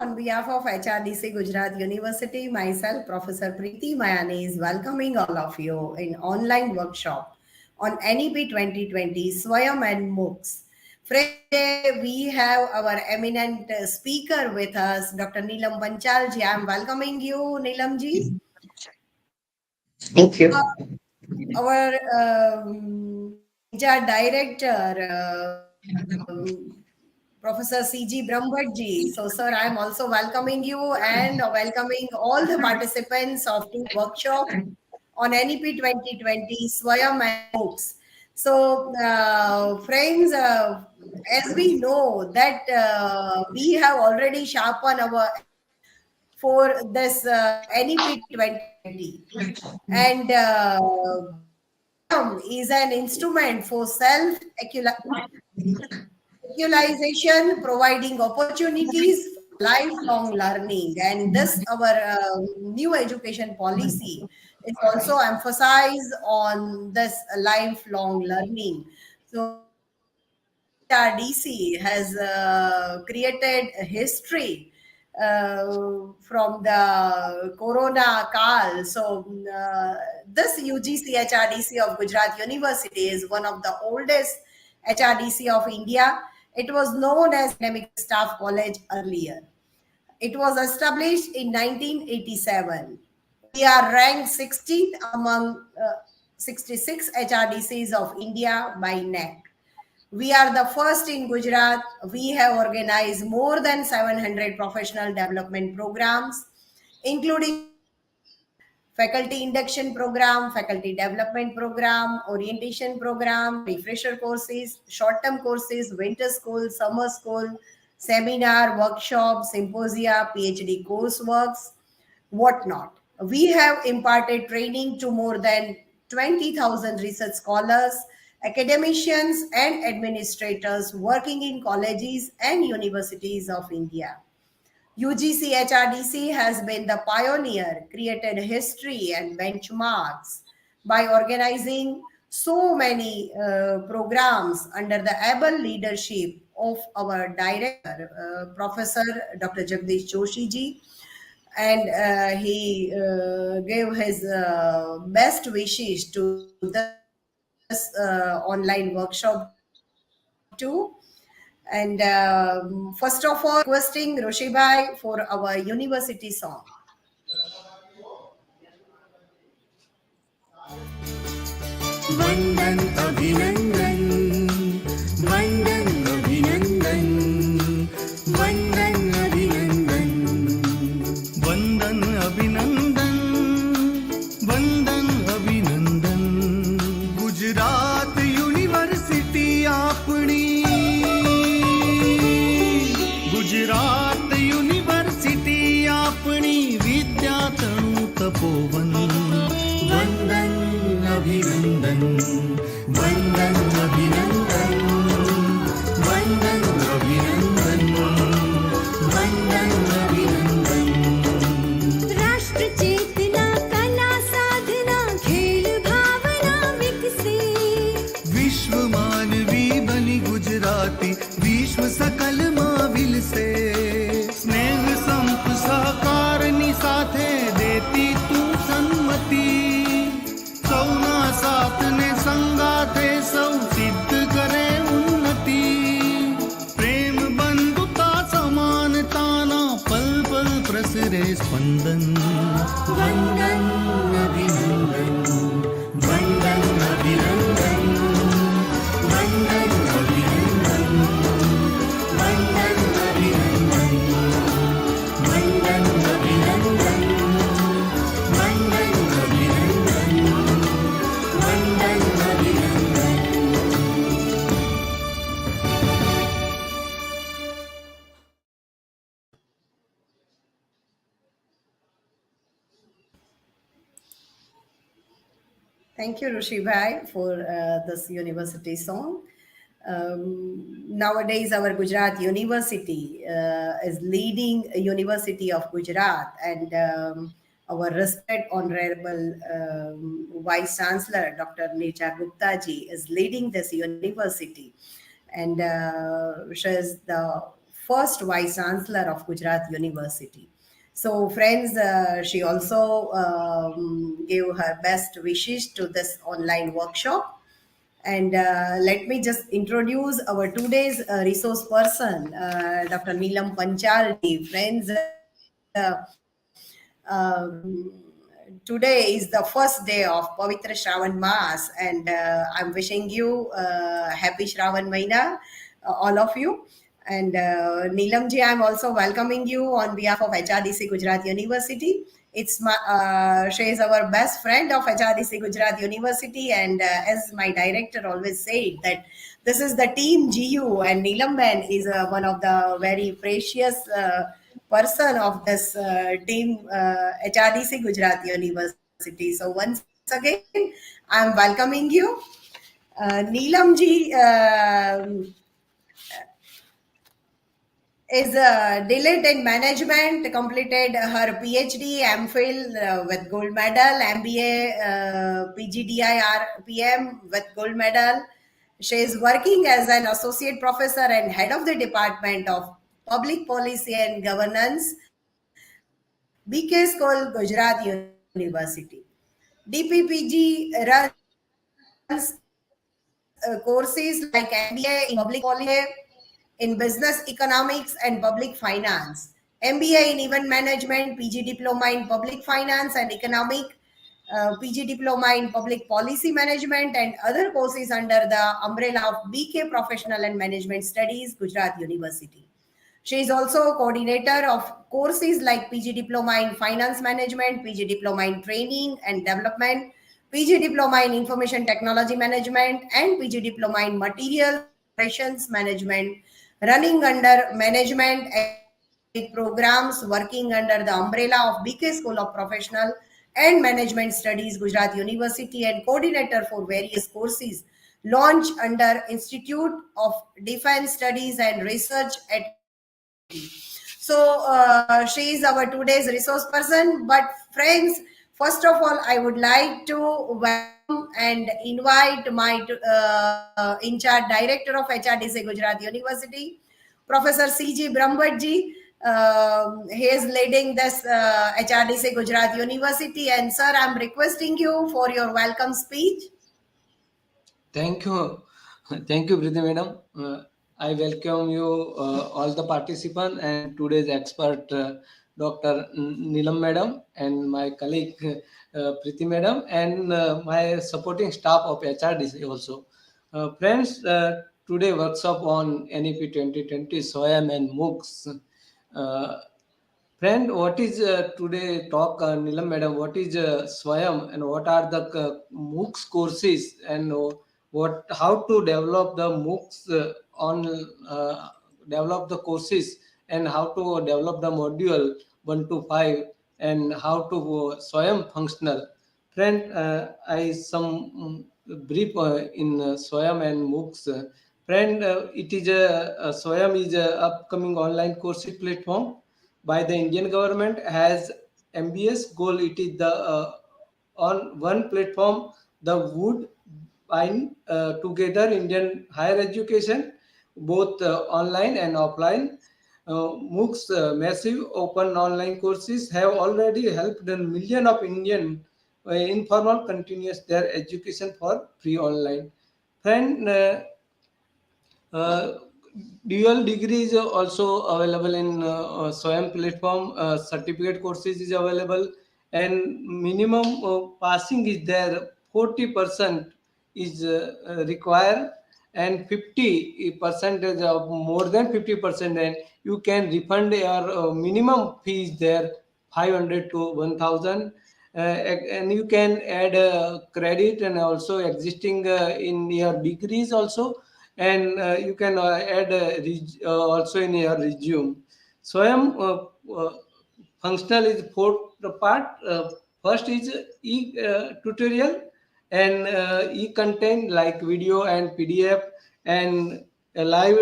On behalf of HRDC Gujarat University, myself, Professor Preeti Mayani, is welcoming all of you in online workshop on NEP 2020 Swayam and MOOCs. Friends, today we have our eminent speaker with us, Dr. Neelam Panchalji. I am welcoming you, Neelamji. Thank you. Our HR director, Professor C.G. Brahmbhatji. So, sir, I am also welcoming you and welcoming all the participants of the workshop on NEP 2020 Swayam and MOOCs. So, friends, as we know that we have already sharpened our for this NEP 2020, and Swayam is an instrument for self-actualization, providing opportunities for lifelong learning. And this, our new education policy is also emphasized on this lifelong learning. So, UGC HRDC has created a history from the Corona Kal. So, this UGC HRDC of Gujarat University is one of the oldest HRDC of India. It was known as Academic Staff College earlier. It was established in 1987. We are ranked 16th among 66 HRDCs of India by NEP. We are the first in Gujarat. We have organized more than 700 professional development programs, including faculty induction program, faculty development program, orientation program, refresher courses, short-term courses, winter school, summer school, seminar, workshop, symposia, PhD courseworks, whatnot. We have imparted training to more than 20,000 research scholars, academicians, and administrators working in colleges and universities of India. UGC HRDC has been the pioneer, created history and benchmarks by organizing so many programs under the able leadership of our director, Professor Dr. Jagdish Joshi ji, and he gave his best wishes to this online workshop too. And first of all, requesting Roshibhai for our university song. वंदन अभिनंदन वंदन अभिनंदन वंदन अभिनंदन वंदन अभिनंदन वंदन अभिनंदन गुजरात यूनिवर्सिटी आपणी गुजरात यूनिवर्सिटी आपणी विद्यातणु तपोवन वंदन अभिनंदन वंदन अभिनंदन वंदन अभिनंदन वंदन अभिनंदन राष्ट्र चेतना कला साधना खेल भावना विकसे विश्व मानवी बनी गुजराती विश्व सकल માં વિલસે સ્નેહ સંપ સહકારની સાથે દેતી તું સન્મતિ સૌના સાથને સંગાથે સૌ સિદ્ધ કરે ઉન્નતિ પ્રેમ બંધુતા સમાનતાના પલ પલ પ્રસરે સ્પંદન વંદન અભિનંદન વંદન અભિનંદન વંદન અભિનંદન વંદન અભિનંદન વંદન અભિનંદન વંદન અભિનંદન વંદન અભિનંદન Thank you, Roshibhai, for this university song. Nowadays, our Gujarat University is leading University of Gujarat, and our respect Honorable Vice Chancellor Dr. Necha Gupta ji is leading this university, and she is the first Vice Chancellor of Gujarat University. So, friends, she also gave her best wishes to this online workshop. And let me just introduce our today's resource person, Dr. Neelam Panchalji. Friends, today is the first day of Pavitra Shravan Maas, and I'm wishing you happy Shravan Maina, all of you. And Neelamji, I'm also welcoming you on behalf of HRDC Gujarat University. She is our best friend of HRDC Gujarat University, and as my director always said that this is the team GU, and Neelam Ben is one of the very precious person of this team HRDC Gujarat University. So once again, I'm welcoming you. Neelam ji is a delayed in management, completed her PhD, MPhil with gold medal, MBA, PGDI PM with gold medal. She is working as an associate professor and head of the Department of Public Policy and Governance, BK School, Gujarat University. DPPG runs courses like MBA in Public Policy, in Business Economics and Public Finance, MBA in Event Management, PG Diploma in Public Finance and Economic, PG Diploma in Public Policy Management, and other courses under the umbrella of BK Professional and Management Studies, Gujarat University. She is also a coordinator of courses like PG Diploma in Finance Management, PG Diploma in Training and Development, PG Diploma in Information Technology Management, and PG Diploma in Materials and Operations Management, running under management academic programs, working under the umbrella of BK School of Professional and Management Studies, Gujarat University, and coordinator for various courses launched under Institute of Defense Studies and Research at NIT. So she is our today's resource person. But friends, first of all, I would like to welcome and invite my in charge director of HRDC Gujarat University, Professor C.G. Brahmbhatji. He is leading this HRDC Gujarat University. And sir, I'm requesting you for your welcome speech. Thank you. Thank you, Priti Madam. I welcome you, all the participants, and today's expert, Dr. Neelam Madam, and my colleague, Priti Madam, and my supporting staff of HRDC also. Friends, today workshop on NEP 2020, Swayam and MOOCs. Uh, Friend, what is today talk, Neelam Madam? What is Swayam and what are the MOOCs courses and what how to develop the MOOCs on develop the courses and how to develop the module 1 to 5 and how to Swayam functional. Friend, I some brief in Swayam and MOOCs. Friend, it is Swayam is a upcoming online courses platform by the Indian government has MBS goal. It is the on one platform the would bind together Indian higher education, both online and offline. MOOCs, massive open online courses, have already helped a million of Indian informal continuous their education for free online. Friend, uh, dual degree is also available in Swayam platform. Certificate courses is available, and minimum passing is there. 40% is required, and 50 percentage of more than 50%, and you can refund your minimum fees there, 500 to 1,000. And you can add credit and also existing in your degrees also, and you can add also in your resume. Swayam functional is four part. First is tutorial and e-content like video and PDF and a live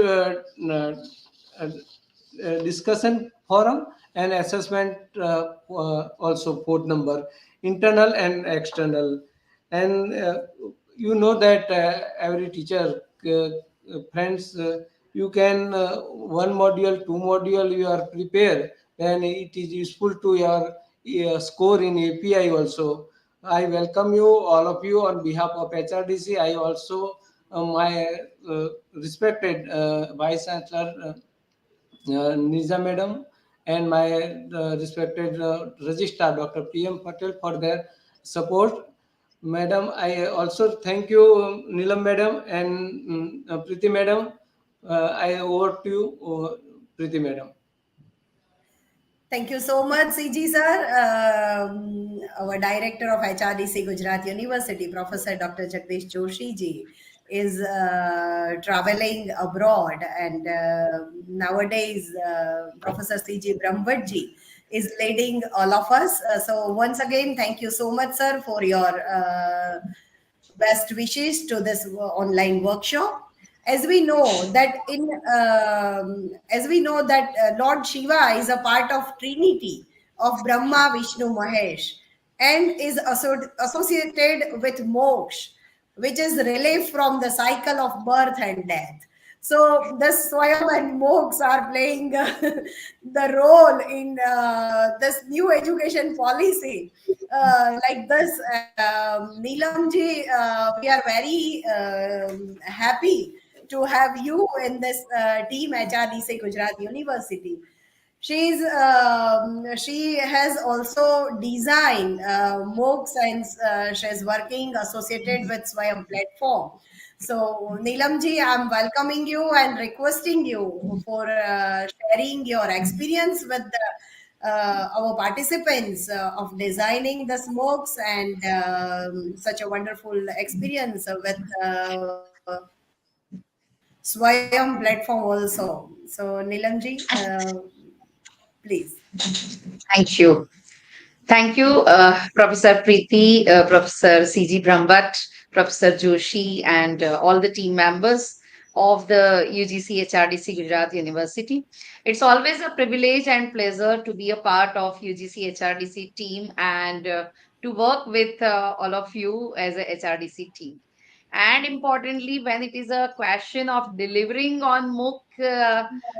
uh, discussion forum and assessment also port number, internal and external. And you know that every teacher friends you can one module, two module you are prepared, then it is useful to your score in API also. I welcome you, all of you, on behalf of HRDC. I also my respected Vice Chancellor Niza Madam and my respected Registrar Dr. P.M. Patel for their support. Madam, I also thank you, Nilam Madam and Preeti Madam. I over to you, Preeti Madam. Thank you so much, CG sir. Our director of HRDC Gujarat University, Professor Dr. Jagdish Joshi ji, is traveling abroad, and nowadays Professor CG Brahmbhatt ji is leading all of us. So once again, thank you so much, sir, for your best wishes to this online workshop. As we know that Lord Shiva is a part of Trinity of Brahma, Vishnu, Mahesh, and is associated with moksha, which is relief from the cycle of birth and death. So the Swayam and MOOCs are playing the role in this new education policy. Like this, Neelam ji, we are very happy to have you in this team HRDC Gujarat University. She has also designed MOOCs, and she's working associated with Swayam platform. So Neelam ji, I'm welcoming you and requesting you for sharing your experience with our participants of designing the smokes, and such a wonderful experience with Swayam platform also. So Neelam ji, please. Thank you. Thank you, Professor Preeti, Professor C.G. Brahmbhatt, Professor Joshi, and all the team members of the UGC HRDC Gujarat University. It's always a privilege and pleasure to be a part of UGC HRDC team and to work with all of you as a HRDC team. And importantly, when it is a question of delivering on MOOC,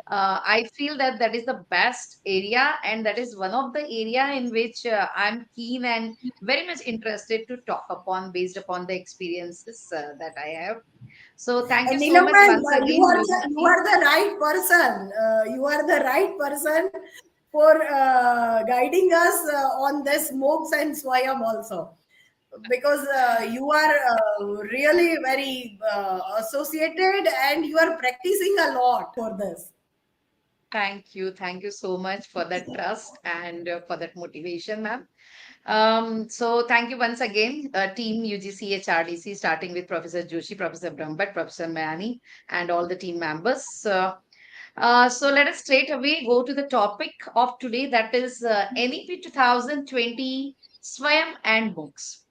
I feel that that is the best area, and that is one of the area in which I'm keen and very much interested to talk upon based upon the experiences that I have. So thank you And so Neelam much ma'am, once again, you UGC. are the right person. You are the right person for guiding us on this MOOCs and Swayam also, because you are really very associated, and you are practicing a lot for this. Thank you. Thank you so much for that trust and for that motivation, ma'am. So thank you once again, team UGC HRDC, starting with Professor Joshi, Professor Brahmbhatt, Professor Mayani, and all the team members. So let us straight away go to the topic of today, that is NEP 2020 Swayam and books.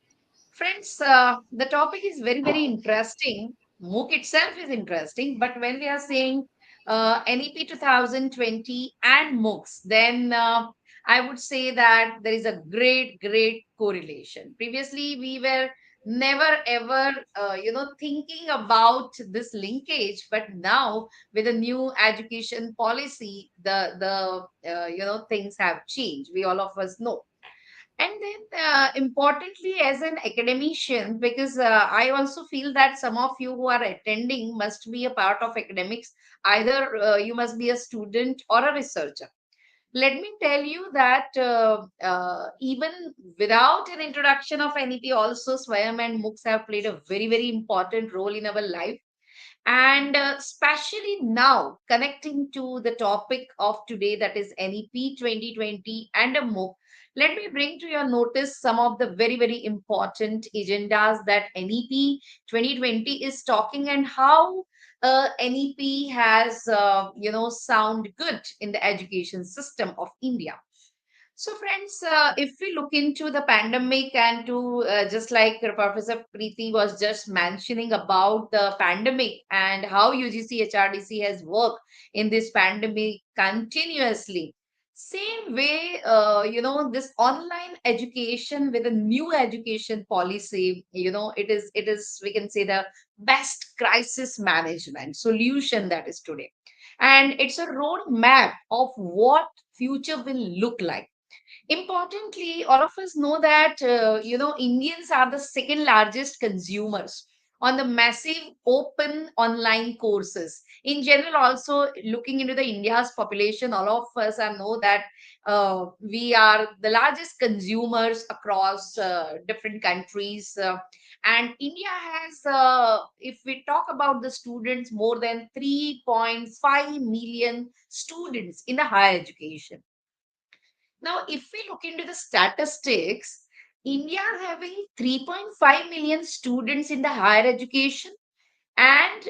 Friends, the topic is very, very interesting. MOOC itself is interesting, but when we are saying NEP 2020 and MOOCs, then I would say that there is a great, great correlation. Previously, we were never ever, thinking about this linkage, but now with the new education policy, the things have changed. We all of us know. And then, importantly, as an academician, because I also feel that some of you who are attending must be a part of academics, either you must be a student or a researcher. Let me tell you that even without an introduction of NEP, also Swayam and MOOCs have played a very, very important role in our life. And especially now, connecting to the topic of today, that is NEP 2020 and a MOOC, let me bring to your notice some of the very, very important agendas that NEP 2020 is talking, and how NEP has, sound good in the education system of India. So, friends, if we look into the pandemic, and to just like Professor Preeti was just mentioning about the pandemic and how UGC HRDC has worked in this pandemic continuously. Same way, this online education with a new education policy, it is, we can say, the best crisis management solution that is today. And it's a roadmap of what future will look like. Importantly, all of us know that Indians are the second largest consumers on the massive open online courses. In general, also looking into the India's population, all of us are know that we are the largest consumers across different countries. And India has, if we talk about the students, more than 3.5 million students in the higher education. Now, if we look into the statistics, India having 3.5 million students in the higher education and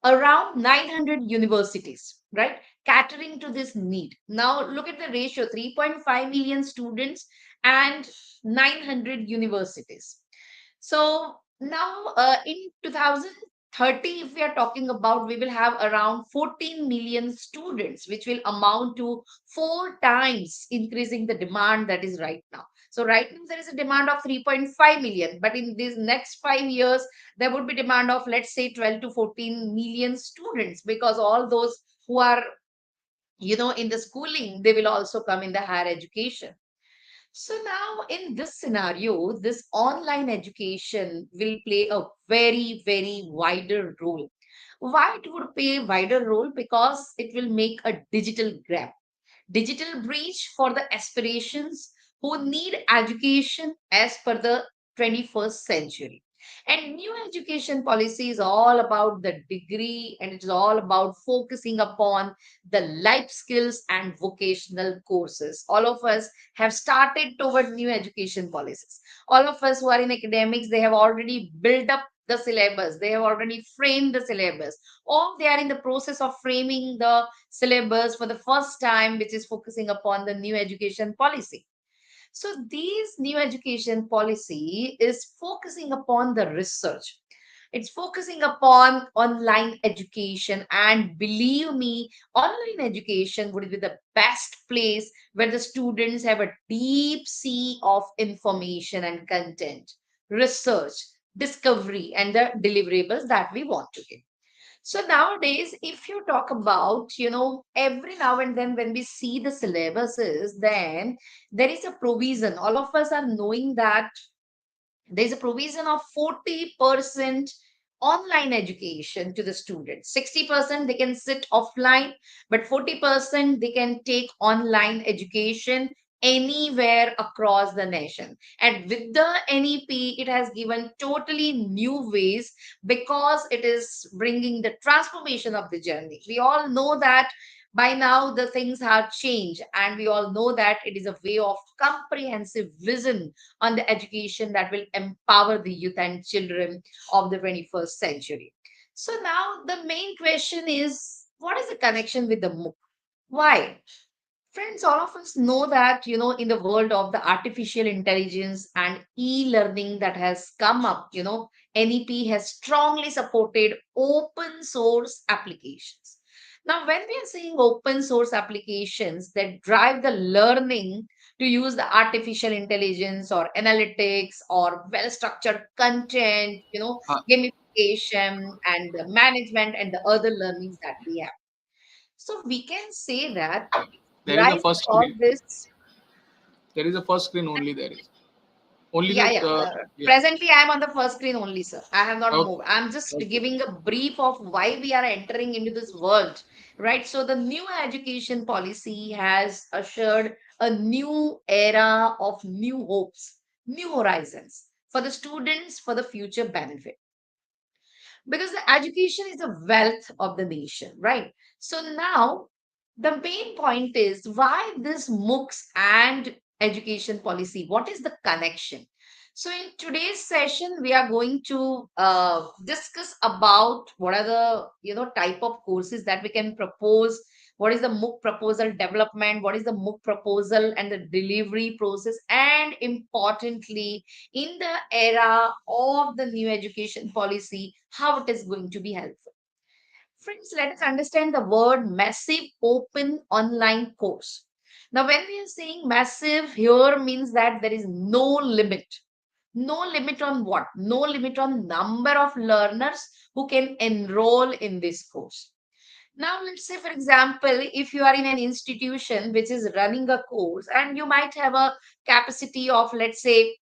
around 900 universities, right? Catering to this need. Now, look at the ratio, 3.5 million students and 900 universities. So now, in 2030, if we are talking about, we will have around 14 million students, which will amount to 4 times increasing the demand that is right now. So right now there is a demand of 3.5 million, but in these next 5 years, there would be demand of, let's say, 12 to 14 million students, because all those who are, in the schooling, they will also come in the higher education. So now in this scenario, this online education will play a very, very wider role. Why it would play a wider role? Because it will make a digital breach for the aspirations who need education as per the 21st century. And new education policy is all about the degree, and it is all about focusing upon the life skills and vocational courses. All of us have started toward new education policies. All of us who are in academics, they have already built up the syllabus, they have already framed the syllabus, or they are in the process of framing the syllabus for the first time, which is focusing upon the new education policy. So these new education policy is focusing upon the research. It's focusing upon online education, and believe me, online education would be the best place where the students have a deep sea of information and content, research, discovery, and the deliverables that we want to give. So nowadays, if you talk about, every now and then when we see the syllabuses, then there is a provision. All of us are knowing that there's a provision of 40% online education to the students. 60% they can sit offline, but 40% they can take online education anywhere across the nation. And with the NEP, it has given totally new ways, because it is bringing the transformation of the journey. We all know that by now the things have changed, and we all know that it is a way of comprehensive vision on the education that will empower the youth and children of the 21st century. So now the main question is, what is the connection with the MOOC? Why? Friends, all of us know that, in the world of the artificial intelligence and e-learning that has come up, NEP has strongly supported open source applications. Now, when we are saying open source applications that drive the learning to use the artificial intelligence or analytics or well-structured content, Uh, gamification and the management and the other learnings that we have. So we can say that there is a drives first all screen. this. There is a first screen only. There is only Yeah, the yeah. yeah. Presently, I am on the first screen only, sir. I have not Okay. moved. I'm just Okay. giving a brief of why we are entering into this world, right? So, the new education policy has assured a new era of new hopes, new horizons for the students, for the future benefit, because the education is the wealth of the nation, right? So now the main point is, why this MOOCs and education policy? What is the connection? So in today's session, we are going to discuss about what are the type of courses that we can propose. What is the MOOC proposal development? What is the MOOC proposal and the delivery process? And importantly, in the era of the new education policy, how it is going to be helpful. Friends, let us understand the word massive open online course. Now, when we are saying massive here means that there is no limit. No limit on what? No limit on number of learners who can enroll in this course. Now, let's say, for example, if you are in an institution which is running a course and you might have a capacity of, let's say,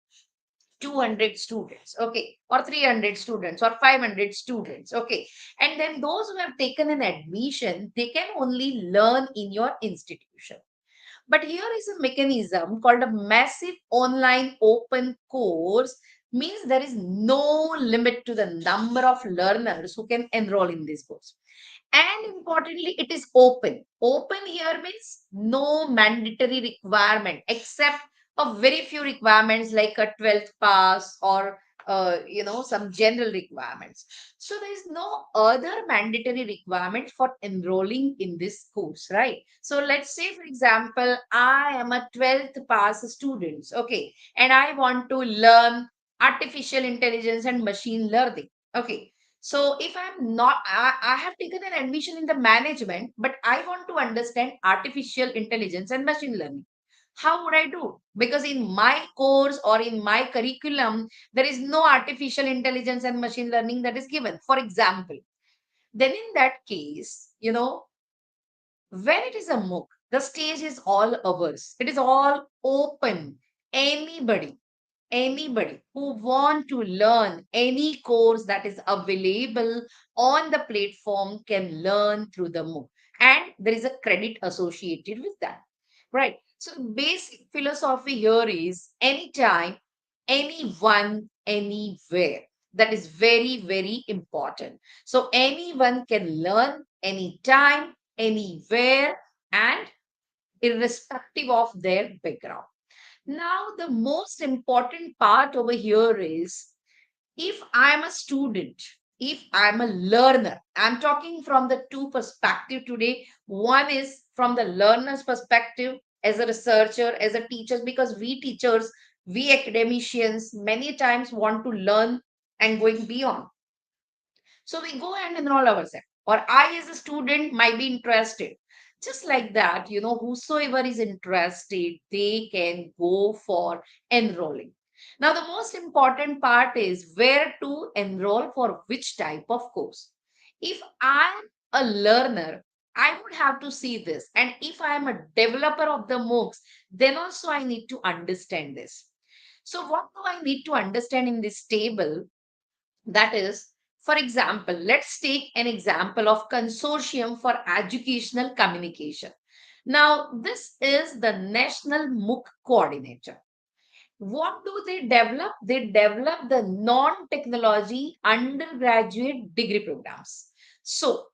200 students, okay, or 300 students, or 500 students, okay, and then those who have taken an admission, they can only learn in your institution. But here is a mechanism called a massive online open course, means there is no limit to the number of learners who can enroll in this course. And importantly, it is open. Open here means no mandatory requirement except a very few requirements like a 12th pass or some general requirements. So there is no other mandatory requirement for enrolling in this course, right? So let's say, for example, I am a 12th pass student, okay, and I want to learn artificial intelligence and machine learning, okay. So if I'm not, I have taken an admission in the management, but I want to understand artificial intelligence and machine learning. How would I do? Because in my course or in my curriculum, there is no artificial intelligence and machine learning that is given, for example. Then in that case, when it is a MOOC, the stage is all ours. It is all open. Anybody who want to learn any course that is available on the platform can learn through the MOOC, and there is a credit associated with that, right? So basic philosophy here is anytime, anyone, anywhere. That is very, very important. So anyone can learn anytime, anywhere, and irrespective of their background. Now, the most important part over here is if I'm a student, if I'm a learner, I'm talking from the two perspective today. One is from the learner's perspective as a researcher, as a teacher, because we teachers, we academicians many times want to learn and going beyond. So we go and enroll ourselves. Or I, as a student, might be interested. Just like that, whosoever is interested, they can go for enrolling. Now, the most important part is where to enroll for which type of course. If I'm a learner, I would have to see this. And if I am a developer of the MOOCs, then also I need to understand this. So, what do I need to understand in this table? That is, for example, let's take an example of Consortium for Educational Communication. Now, this is the National MOOC Coordinator. What do they develop? They develop the non-technology undergraduate degree programs. So,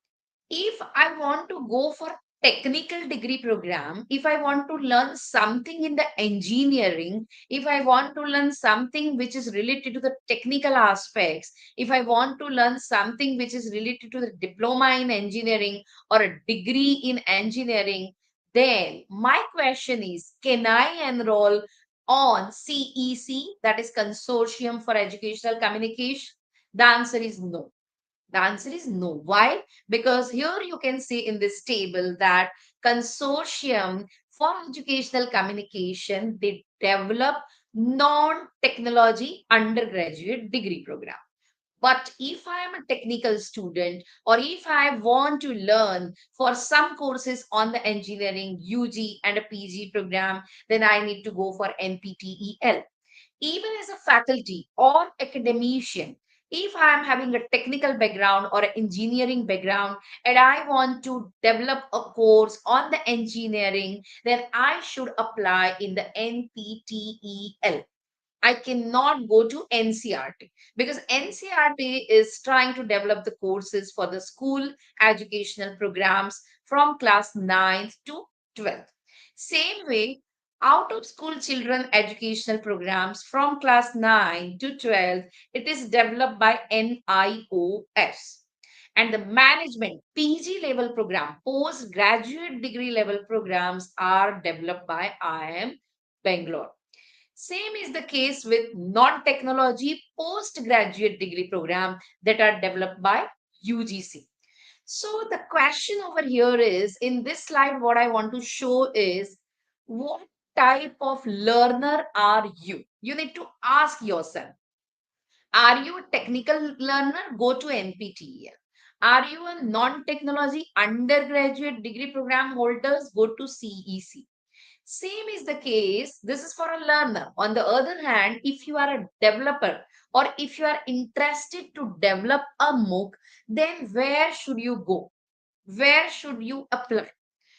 if I want to go for technical degree program, if I want to learn something in the engineering, if I want to learn something which is related to the technical aspects, if I want to learn something which is related to the diploma in engineering or a degree in engineering, then my question is, can I enroll on CEC, that is Consortium for Educational Communication? The answer is no. The answer is no. Why? Because here you can see in this table that Consortium for Educational Communication, they develop non-technology undergraduate degree program. But if I am a technical student or if I want to learn for some courses on the engineering UG and a PG program, then I need to go for NPTEL. Even as a faculty or academician, if I am having a technical background or an engineering background and I want to develop a course on the engineering, then I should apply in the NPTEL. I cannot go to NCRT because NCRT is trying to develop the courses for the school educational programs from class 9th to 12th. Same way, out of school children educational programs from class 9 to 12, it is developed by NIOS. And the management PG level program, postgraduate degree level programs are developed by IIM Bangalore. Same is the case with non-technology postgraduate degree program that are developed by UGC. So the question over here is, in this slide, what I want to show is What type of learner are you? You need to ask yourself. Are you a technical learner? Go to NPTEL. Are you a non-technology undergraduate degree program holders? Go to CEC. Same is the case. This is for a learner. On the other hand, if you are a developer or if you are interested to develop a MOOC, then where should you go? Where should you apply?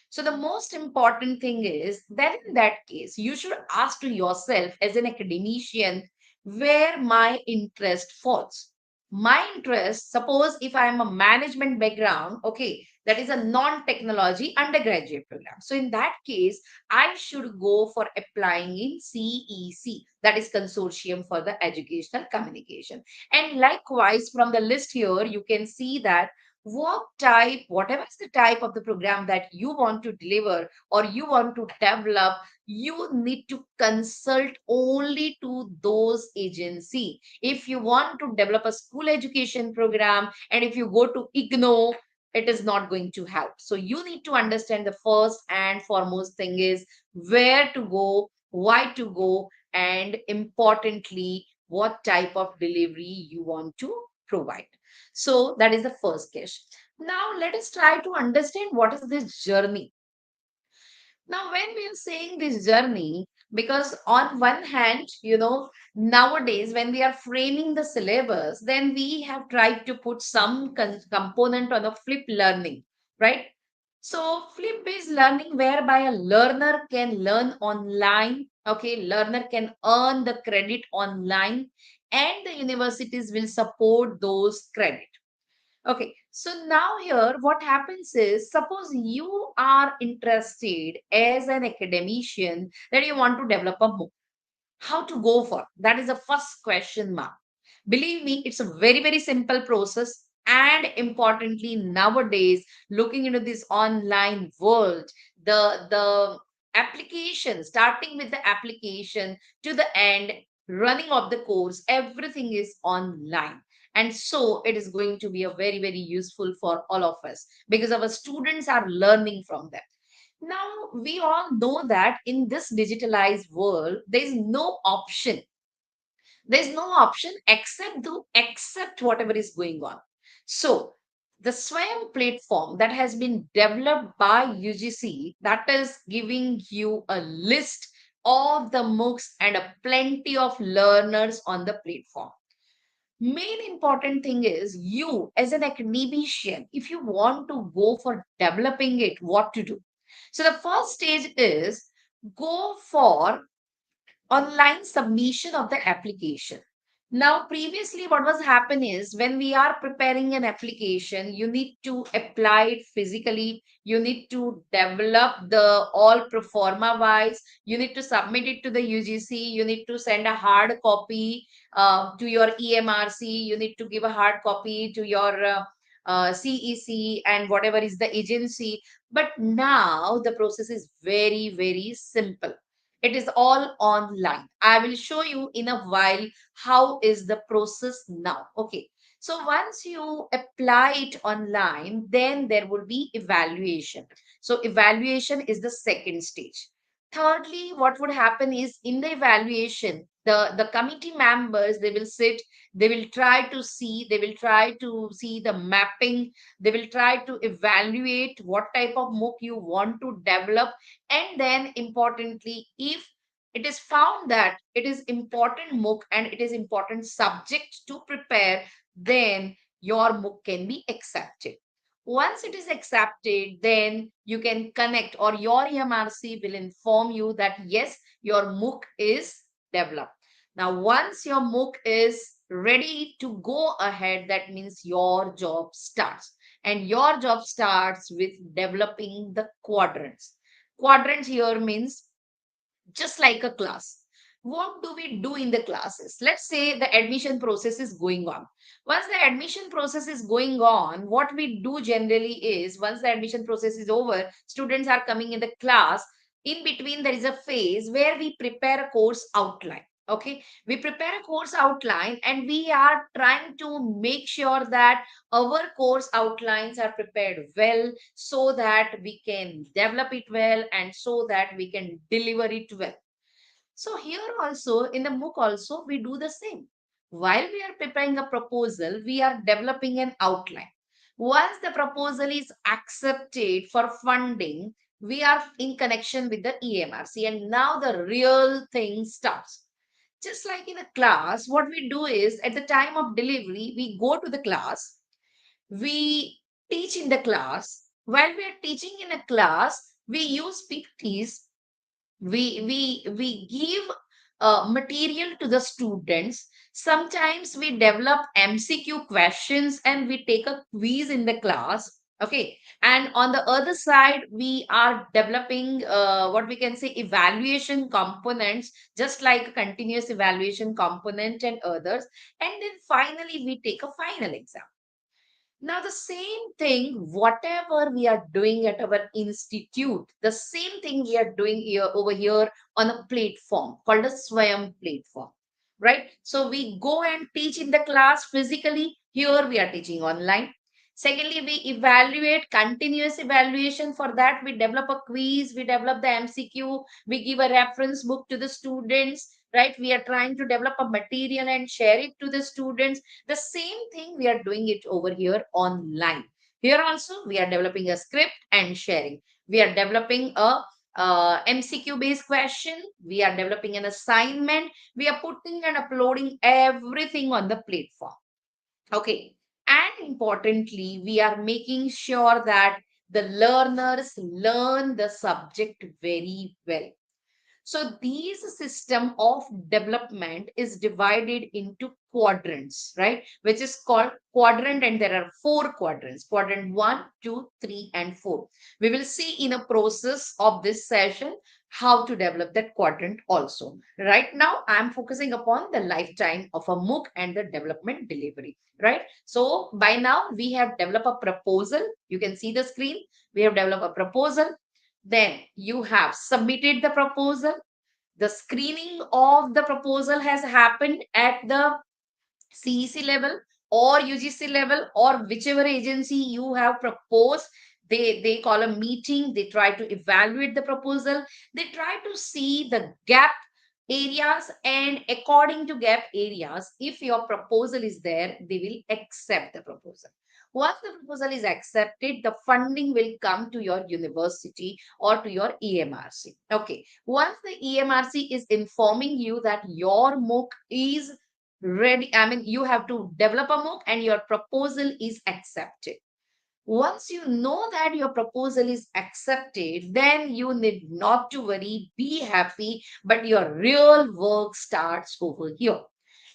So the most important thing is that in that case, you should ask to yourself as an academician where my interest falls. My interest, suppose if I am a management background, okay, that is a non-technology undergraduate program. So in that case, I should go for applying in CEC, that is Consortium for the Educational Communication. And likewise, from the list here, you can see that whatever is the type of the program that you want to deliver or you want to develop, you need to consult only to those agency. If you want to develop a school education program and if you go to IGNO, it is not going to help. So you need to understand the first and foremost thing is where to go, why to go, and importantly, what type of delivery you want to provide. So that is the first case. Now let us try to understand what is this journey. Now, when we are saying this journey, because on one hand, nowadays when we are framing the syllabus, then we have tried to put some component on a flip learning, right? So, flip based learning, whereby a learner can learn online, okay, learner can earn the credit online, and the universities will support those credit. Okay, so now here what happens is suppose you are interested as an academician that you want to develop a book. How to go for? That is the first question mark. Believe me, it's a very, very simple process. And importantly, nowadays, looking into this online world, the application, starting with the application to the end, running of the course, everything is online. And so it is going to be a very, very useful for all of us because our students are learning from them. Now, we all know that in this digitalized world, there is no option. There's no option except to accept whatever is going on. So, the Swayam platform that has been developed by UGC, that is giving you a list of the MOOCs and a plenty of learners on the platform. Main important thing is you as an academician, if you want to go for developing it, what to do. So the first stage is go for online submission of the application. Now, previously, what was happen is when we are preparing an application, you need to apply it physically. You need to develop the all pro forma wise. You need to submit it to the UGC. You need to send a hard copy to your EMRC. You need to give a hard copy to your CEC and whatever is the agency. But now the process is very, very simple. It is all online. I will show you in a while how is the process now. Okay. So once you apply it online, then there will be evaluation. So evaluation is the second stage. Thirdly, what would happen is in the evaluation, the committee members, they will sit, they will try to see the mapping, they will try to evaluate what type of MOOC you want to develop, and then importantly, if it is found that it is important MOOC and it is important subject to prepare, then your MOOC can be accepted. Once it is accepted, then you can connect or your EMRC will inform you that yes, your MOOC is developed. Now, once your MOOC is ready to go ahead, that means your job starts. And your job starts with developing the quadrants. Quadrants here means just like a class. What do we do in the classes? Let's say the admission process is going on. Once the admission process is going on, what we do generally is once the admission process is over, students are coming in the class. In between, there is a phase where we prepare a course outline. Okay, we prepare a course outline and we are trying to make sure that our course outlines are prepared well so that we can develop it well and so that we can deliver it well. So here also in the MOOC also we do the same. While we are preparing a proposal, we are developing an outline. Once the proposal is accepted for funding, we are in connection with the EMRC and now the real thing starts. Just like in a class, what we do is at the time of delivery, we go to the class, we teach in the class. While we are teaching in a class, we use PPTs, we give material to the students. Sometimes we develop MCQ questions and we take a quiz in the class. Okay, and on the other side we are developing what we can say evaluation components, just like a continuous evaluation component and others, and then finally we take a final exam. Now, the same thing, whatever we are doing at our institute, the same thing we are doing here over here on a platform called a Swayam platform, right? So we go and teach in the class physically. Here we are teaching online. Secondly, we evaluate continuous evaluation. For that, we develop a quiz, we develop the MCQ, we give a reference book to the students, right? We are trying to develop a material and share it to the students. The same thing we are doing it over here online. Here also we are developing a script and sharing. We are developing a MCQ based question. We are developing an assignment. We are putting and uploading everything on the platform. Okay. And importantly, we are making sure that the learners learn the subject very well. So these system of development is divided into quadrants, right? Which is called quadrant, and there are four quadrants: quadrant 1, 2, 3, and 4. We will see in a process of this session how to develop that quadrant also. Right now, I'm focusing upon the lifetime of a MOOC and the development delivery, right? So by now we have developed a proposal. You can see the screen. We have developed a proposal. Then you have submitted the proposal. The screening of the proposal has happened at the CEC level or UGC level or whichever agency you have proposed. They call a meeting. They try to evaluate the proposal. They try to see the gap areas, and according to gap areas, if your proposal is there, they will accept the proposal. Once the proposal is accepted, the funding will come to your university or to your EMRC. Okay. Once the EMRC is informing you that your MOOC is ready, I mean, you have to develop a MOOC and your proposal is accepted. Once you know that your proposal is accepted, then you need not to worry, be happy, but your real work starts over here.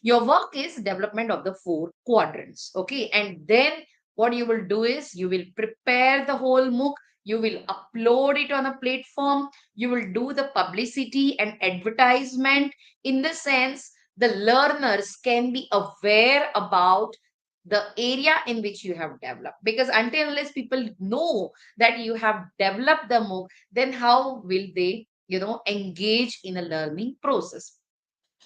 Your work is development of the four quadrants. Okay. And then what you will do is you will prepare the whole MOOC, you will upload it on a platform, you will do the publicity and advertisement. In the sense, the learners can be aware about the area in which you have developed, because until unless people know that you have developed the MOOC, then how will they engage in a learning process?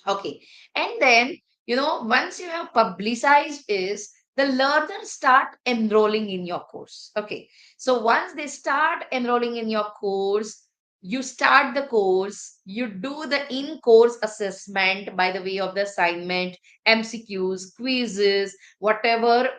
Okay. And then, once you have publicized is, the learners start enrolling in your course. Okay. So once they start enrolling in your course, you start the course, you do the in-course assessment by the way of the assignment, MCQs, quizzes, whatever,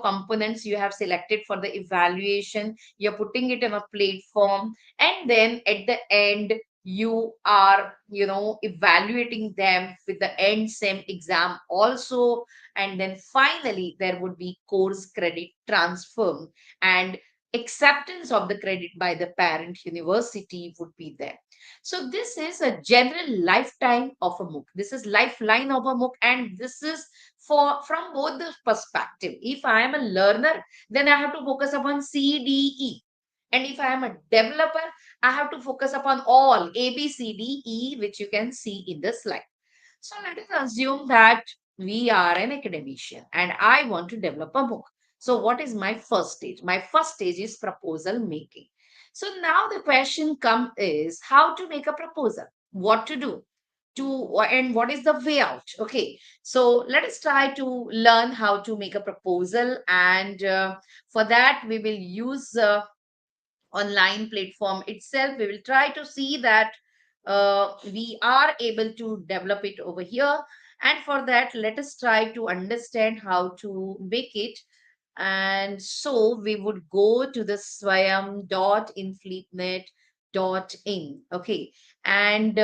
components you have selected for the evaluation, you're putting it in a platform. And then at the end, you are evaluating them with the end sem exam also. And then finally there would be course credit transfer and acceptance of the credit by the parent university would be there. So this is a general lifetime of a MOOC. This is lifeline of a MOOC, and this is for from both the perspective. If I am a learner, then I have to focus upon CDE, and if I am a developer, I have to focus upon all A, B, C, D, E, which you can see in the slide. So let us assume that we are an academician and I want to develop a book. So what is my first stage? My first stage is proposal making. So now the question comes is how to make a proposal, what to do. to, and what is the way out? Okay, so let us try to learn how to make a proposal, and for that we will use online platform itself. We will try to see that we are able to develop it over here, and for that let us try to understand how to make it. And so we would go to the swayam.infleetnet.in. Okay, and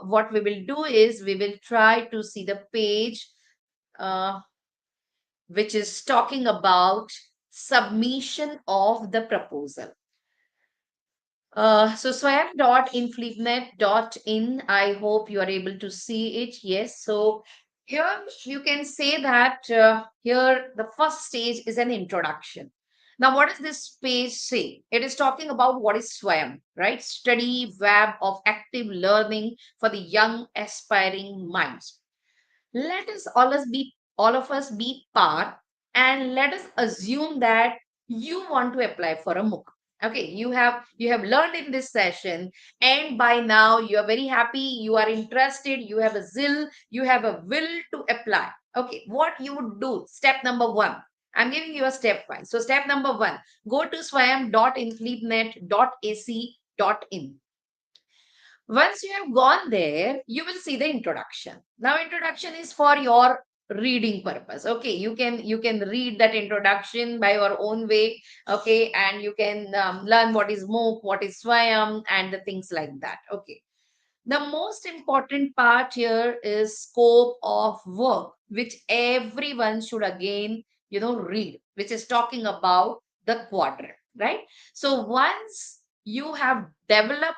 what we will do is we will try to see the page uh, which is talking about submission of the proposal. So swayam.infleetnet.in, I hope you are able to see it. Yes. So here you can say that here the first stage is an introduction. Now, what does this page say? It is talking about what is Swayam, right? Study web of active learning for the young aspiring minds. Let us all of us be part, and let us assume that you want to apply for a MOOC. Okay, you have learned in this session, and by now you are very happy, you are interested, you have a zeal, you have a will to apply. Okay, what you would do? Step number one, I'm giving you a step wise. So step number one, go to swayam.infleetnet.ac.in. Once you have gone there, you will see the introduction. Now introduction is for your reading purpose. Okay, you can read that introduction by your own way. Okay, and you can learn what is MOOC, what is Swayam, and the things like that. Okay, the most important part here is scope of work, which everyone should again read, which is talking about the quadrant, right? So once you have developed,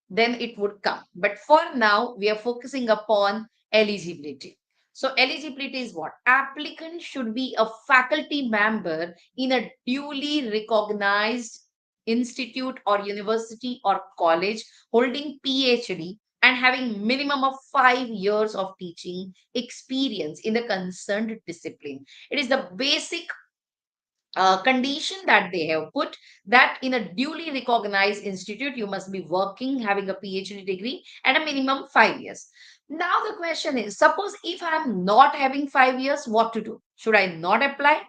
then it would come. But for now, we are focusing upon eligibility. So eligibility is what? Applicant should be a faculty member in a duly recognized institute or university or college holding PhD and having minimum of 5 years of teaching experience in the concerned discipline. It is the basic condition that they have put, that in a duly recognized institute you must be working, having a PhD degree and a minimum 5 years. Now the question is, suppose if I am not having 5 years, what to do? Should I not apply,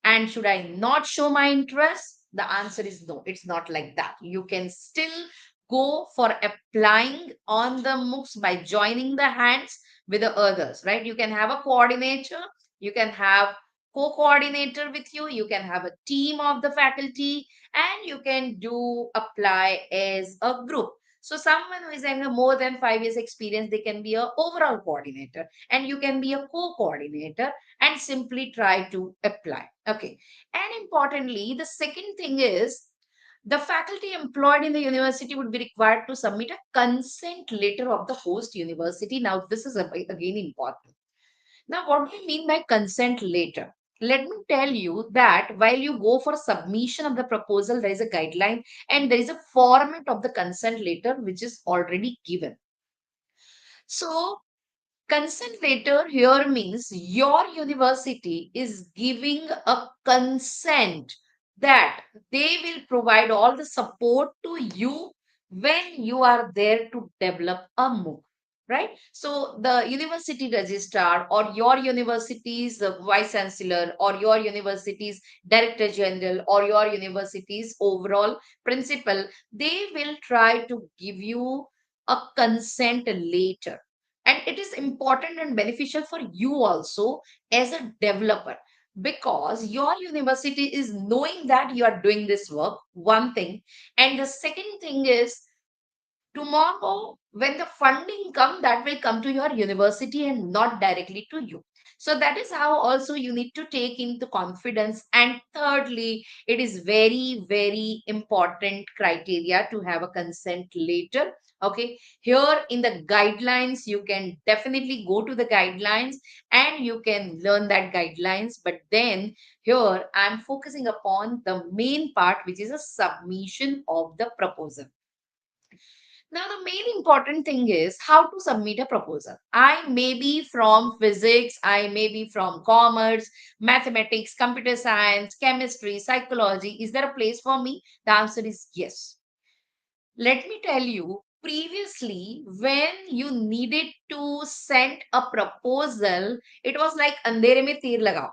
and should I not show my interest? The answer is no, it's not like that. You can still go for applying on the MOOCs by joining the hands with the others, right? You can have a coordinator, you can have co-coordinator with you, you can have a team of the faculty, and you can do apply as a group. So someone who is having a more than 5 years experience, they can be a overall coordinator, and you can be a co-coordinator and simply try to apply. Okay. And importantly, the second thing is the faculty employed in the university would be required to submit a consent letter of the host university. Now, this is again important. Now, what do we mean by consent letter? Let me tell you that while you go for submission of the proposal, there is a guideline and there is a format of the consent letter which is already given. So, consent letter here means your university is giving a consent that they will provide all the support to you when you are there to develop a MOOC, right? So the university registrar or your university's vice chancellor or your university's director general or your university's overall principal, they will try to give you a consent letter, and it is important and beneficial for you also as a developer, because your university is knowing that you are doing this work, one thing. And the second thing is, tomorrow when the funding come, that will come to your university and not directly to you. So that is how also you need to take into confidence. And thirdly, it is very very important criteria to have a consent letter. Okay, here in the guidelines you can definitely go to the guidelines and you can learn that guidelines, but then here I'm focusing upon the main part, which is a submission of the proposal. Now, the main important thing is how to submit a proposal. I may be from physics, I may be from commerce, mathematics, computer science, chemistry, psychology. Is there a place for me? The answer is yes. Let me tell you previously when you needed to send a proposal, it was like andhere mein tir lagao.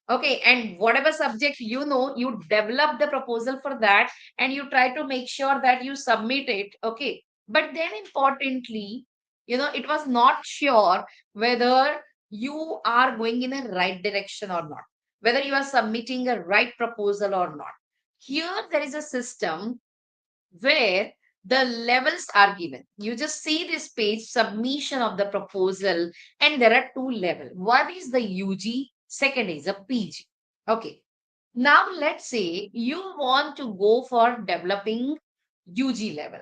Okay, and whatever subject you know, you develop the proposal for that and you try to make sure that you submit it. Okay, but then importantly, it was not sure whether you are going in a right direction or not, whether you are submitting a right proposal or not. Here there is a system where the levels are given. You just see this page, submission of the proposal, and there are two levels. One is the UG, second is a PG. Okay. Now let's say you want to go for developing UG level.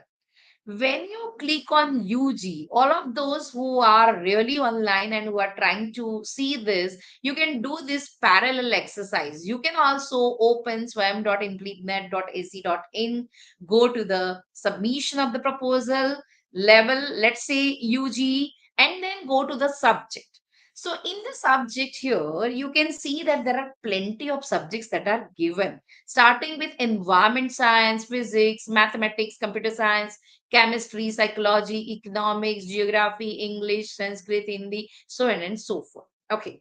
When you click on UG, all of those who are really online and who are trying to see this, you can do this parallel exercise. You can also open swayam.implementnet.ac.in, go to the submission of the proposal level, let's say UG, and then go to the subject. So in the subject here, you can see that there are plenty of subjects that are given, starting with environment science, physics, mathematics, computer science, chemistry, psychology, economics, geography, English, Sanskrit, Hindi, so on and so forth. Okay.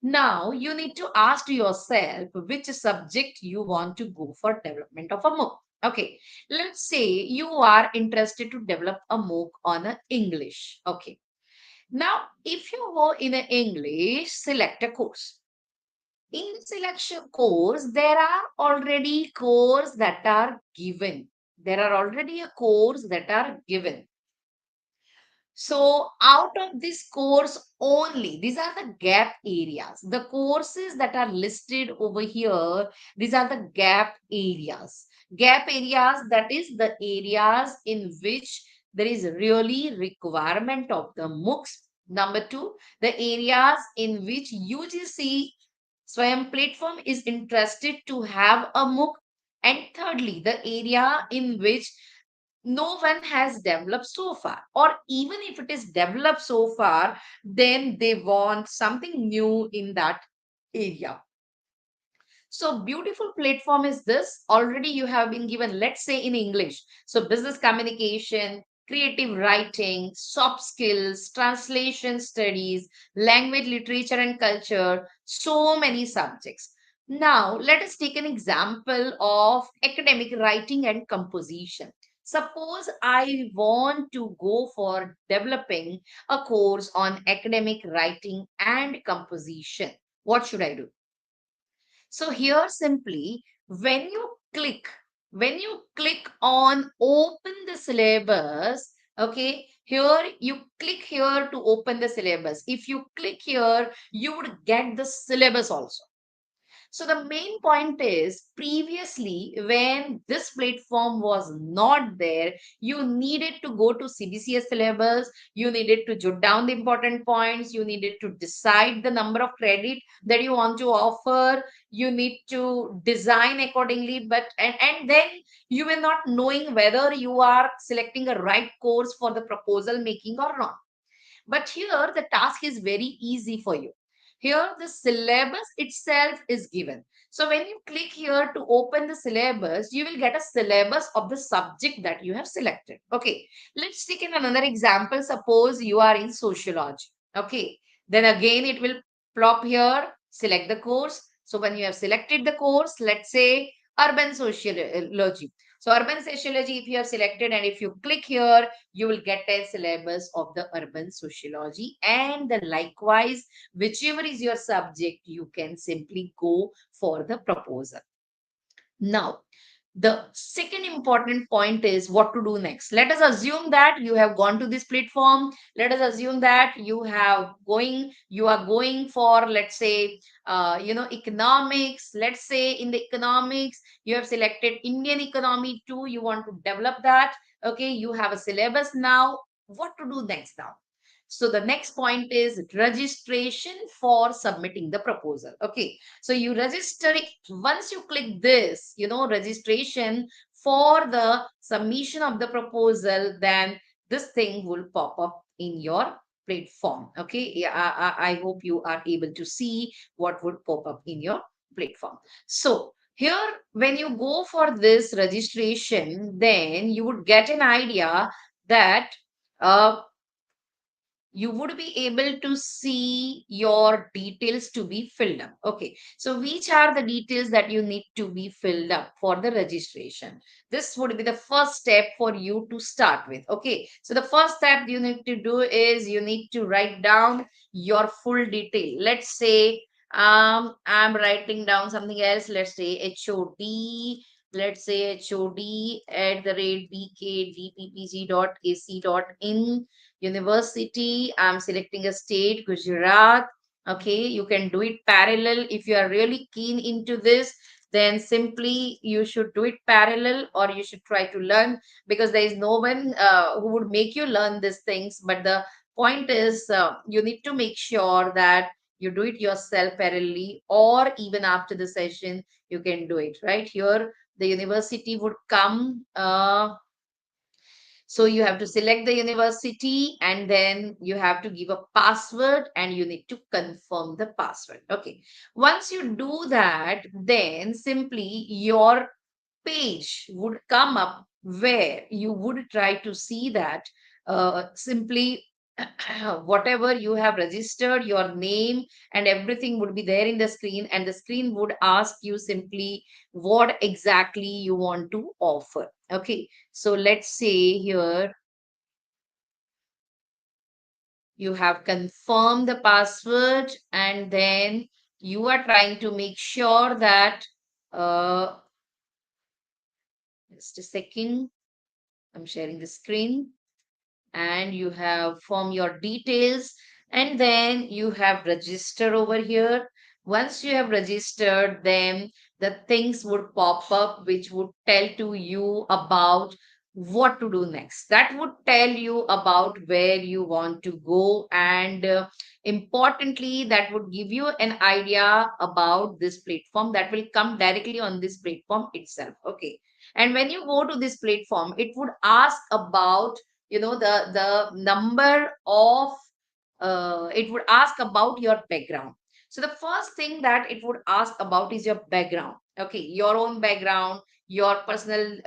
Now you need to ask yourself which subject you want to go for development of a MOOC. Okay. Let's say you are interested to develop a MOOC on a English. Okay. Now, if you go in a English, select a course. In the selection course, there are already courses that are given. There are already a course that are given. So out of this course only, these are the gap areas. The courses that are listed over here, these are the gap areas. Gap areas, that is the areas in which there is really requirement of the MOOCs. Number two, the areas in which UGC Swayam platform is interested to have a MOOC. And thirdly, the area in which no one has developed so far, or even if it is developed so far, then they want something new in that area. So beautiful platform is this. Already you have been given, let's say in English, so business communication, creative writing, soft skills, translation studies, language, literature and culture, so many subjects. Now let us take an example of academic writing and composition. Suppose I want to go for developing a course on academic writing and composition. What should I do? So here simply, when you click on open the syllabus, okay, here you click here to open the syllabus. If you click here, you would get the syllabus also. So the main point is, previously when this platform was not there, you needed to go to CBCS syllabus, you needed to jot down the important points, you needed to decide the number of credit that you want to offer, you need to design accordingly, and then you were not knowing whether you are selecting a right course for the proposal making or not. But here the task is very easy for you. Here the syllabus itself is given. So when you click here to open the syllabus, you will get a syllabus of the subject that you have selected. Okay, let's take in another example. Suppose you are in sociology. Okay, then again it will plop here, select the course. So when you have selected the course, let's say urban sociology. So urban sociology, if you have selected and if you click here, you will get a syllabus of the urban sociology, and the likewise, whichever is your subject, you can simply go for the proposal. Now, the second important point is what to do next. Let us assume that you have gone to this platform. Let us assume that you are going for, let's say, economics. Let's say in the economics, you have selected Indian economy too. You want to develop that. Okay, you have a syllabus now. What to do next now? So the next point is registration for submitting the proposal. Okay, so you register it. Once you click this, registration for the submission of the proposal, then this thing will pop up in your platform. Okay, yeah, I hope you are able to see what would pop up in your platform. So here, when you go for this registration, then you would get an idea that you would be able to see your details to be filled up. Okay, so which are the details that you need to be filled up for the registration? This would be the first step for you to start with. Okay, so the first step you need to do is you need to write down your full detail. Let's say I'm writing down something else. Let's say HOD. Let's say HOD at the rate bkdppg.ac.in. University, I'm selecting a state, Gujarat. Okay, you can do it parallel. If you are really keen into this, then simply you should do it parallel, or you should try to learn, because there is no one who would make you learn these things. But the point is, you need to make sure that you do it yourself parallelly, or even after the session you can do it. Right here the university would come. So you have to select the university, and then you have to give a password, and you need to confirm the password. Okay. Once you do that, then simply your page would come up where you would try to see that simply whatever you have registered, your name and everything would be there in the screen, and the screen would ask you simply what exactly you want to offer. Okay, so let's say here you have confirmed the password, and then you are trying to make sure that uh, just a second, I'm sharing the screen, and you have form your details, and then you have register over here. Once you have registered, then the things would pop up which would tell to you about what to do next. That would tell you about where you want to go, and importantly that would give you an idea about this platform that will come directly on this platform itself. Okay, and when you go to this platform, it would ask about the number of it would ask about your background. So the first thing that it would ask about is your background. Okay, your own background, your personal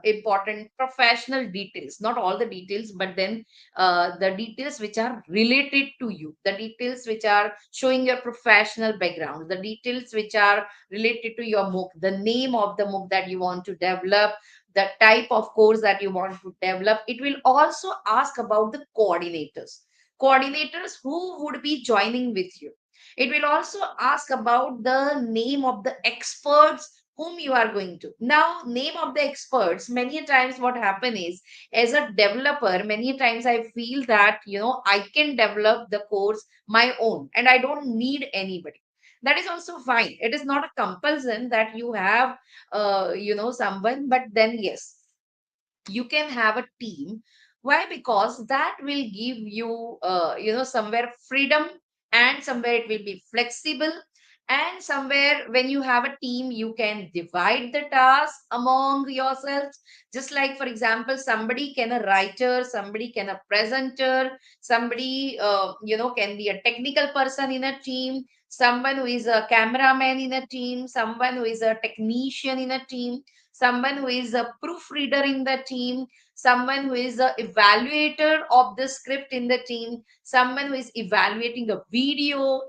important professional details, not all the details, but then the details which are related to you, the details which are showing your professional background, the details which are related to your MOOC, the name of the MOOC that you want to develop, the type of course that you want to develop. It will also ask about the coordinators who would be joining with you. It will also ask about the name of the experts whom you are going to. Now, name of the experts, many a times what happen is, as a developer, many a times I feel that, I can develop the course my own and I don't need anybody. That is also fine. It is not a compulsion that you have, someone, but then yes, you can have a team. Why? Because that will give you somewhere freedom, and somewhere it will be flexible, and somewhere when you have a team you can divide the task among yourselves. Just like, for example, somebody can a writer, somebody can a presenter, somebody can be a technical person in a team, someone who is a cameraman in a team, someone who is a technician in a team, someone who is a proofreader in the team, someone who is a evaluator of the script in the team, someone who is evaluating a video.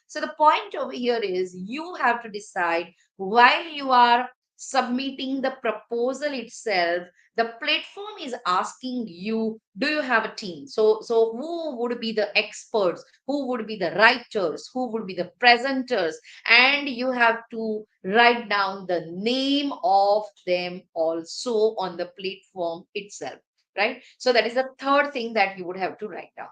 So the point over here is you have to decide, while you are submitting the proposal itself, the platform is asking you, do you have a team? So who would be the experts, who would be the writers, who would be the presenters, and you have to write down the name of them also on the platform itself. Right, so that is the third thing that you would have to write down.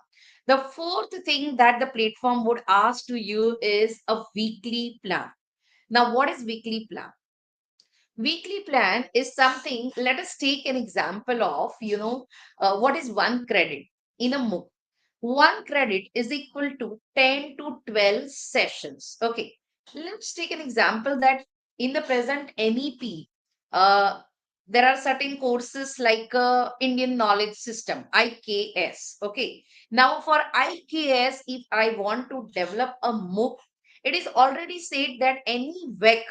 The fourth thing that the platform would ask to you is a weekly plan. Now, what is weekly plan? Weekly plan is something, let us take an example of, what is one credit in a MOOC. One credit is equal to 10 to 12 sessions. Okay, let's take an example that in the present NEP, there are certain courses like Indian Knowledge System, IKS. Okay, now for IKS, if I want to develop a MOOC, it is already said that any VEC,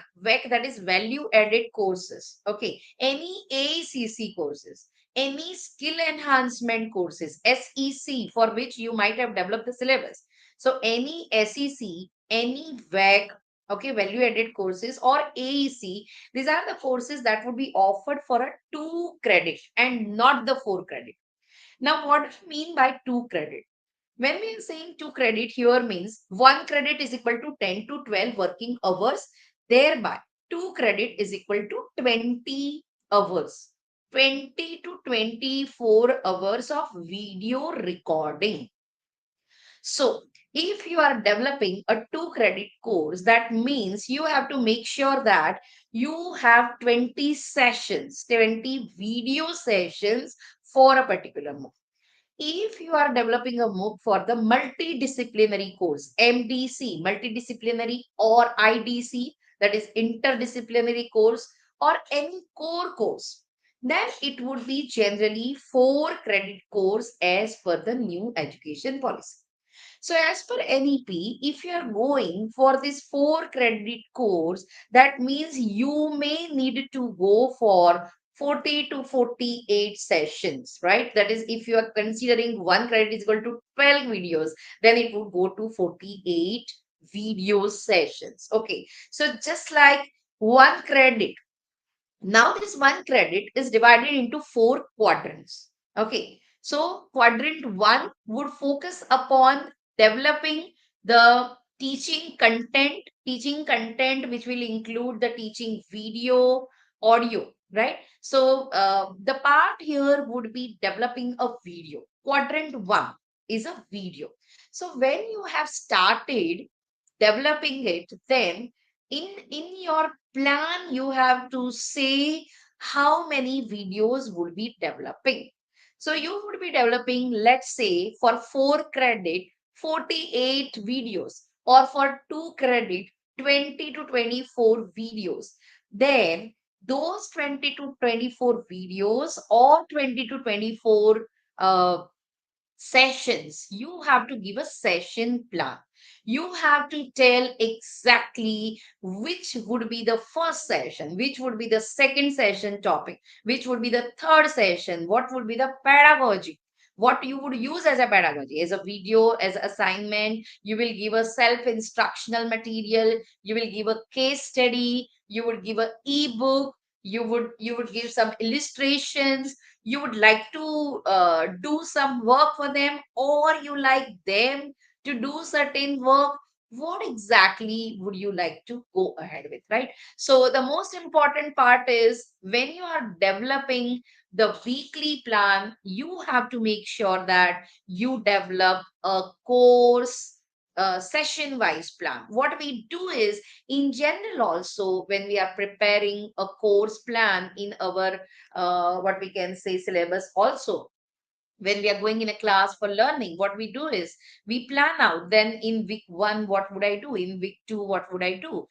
that is value added courses, okay, any ACC courses, any skill enhancement courses, SEC, for which you might have developed the syllabus. So any SEC, any VAC, okay, value added courses, or AEC, these are the courses that would be offered for a 2 credit and not the 4 credit. Now, what do you mean by 2 credit? When we are saying 2 credit here means 1 credit is equal to 10 to 12 working hours. Thereby, 2 credit is equal to 20 hours. 20 to 24 hours of video recording. So, if you are developing a 2 credit course, that means you have to make sure that you have 20 sessions, 20 video sessions for a particular MOOC. If you are developing a MOOC for the multidisciplinary course, MDC, multidisciplinary, or IDC, that is interdisciplinary course, or any core course, then it would be generally 4 credit course as per the new education policy. So as per NEP, if you are going for this 4 credit course, that means you may need to go for 40 to 48 sessions, right? That is, if you are considering 1 credit is equal to 12 videos, then it would go to 48 video sessions. Okay. So just like 1 credit, now this 1 credit is divided into 4 quadrants. Okay. So quadrant 1 would focus upon developing the teaching content which will include the teaching video, audio, right? So the part here would be developing a video. Quadrant 1 is a video. So when you have started developing it, then in your plan you have to say how many videos would be developing. So you would be developing, let's say, for 4 credit 48 videos, or for 2 credit 20 to 24 videos. Then those 20 to 24 videos, or 20 to 24 sessions, you have to give a session plan. You have to tell exactly which would be the first session, which would be the second session topic, which would be the third session, what would be the pedagogy, what you would use as a pedagogy, as a video, as assignment. You will give a self instructional material, you will give a case study, you would give a ebook, you would give some illustrations, you would like to do some work for them, or you like them to do certain work. What exactly would you like to go ahead with, right? So the most important part is, when you are developing the weekly plan, you have to make sure that you develop a course session wise plan. What we do is, in general also, when we are preparing a course plan in our what we can say syllabus also, when we are going in a class for learning, what we do is we plan out, then in week 1 what would I do, in week 2 what would I do,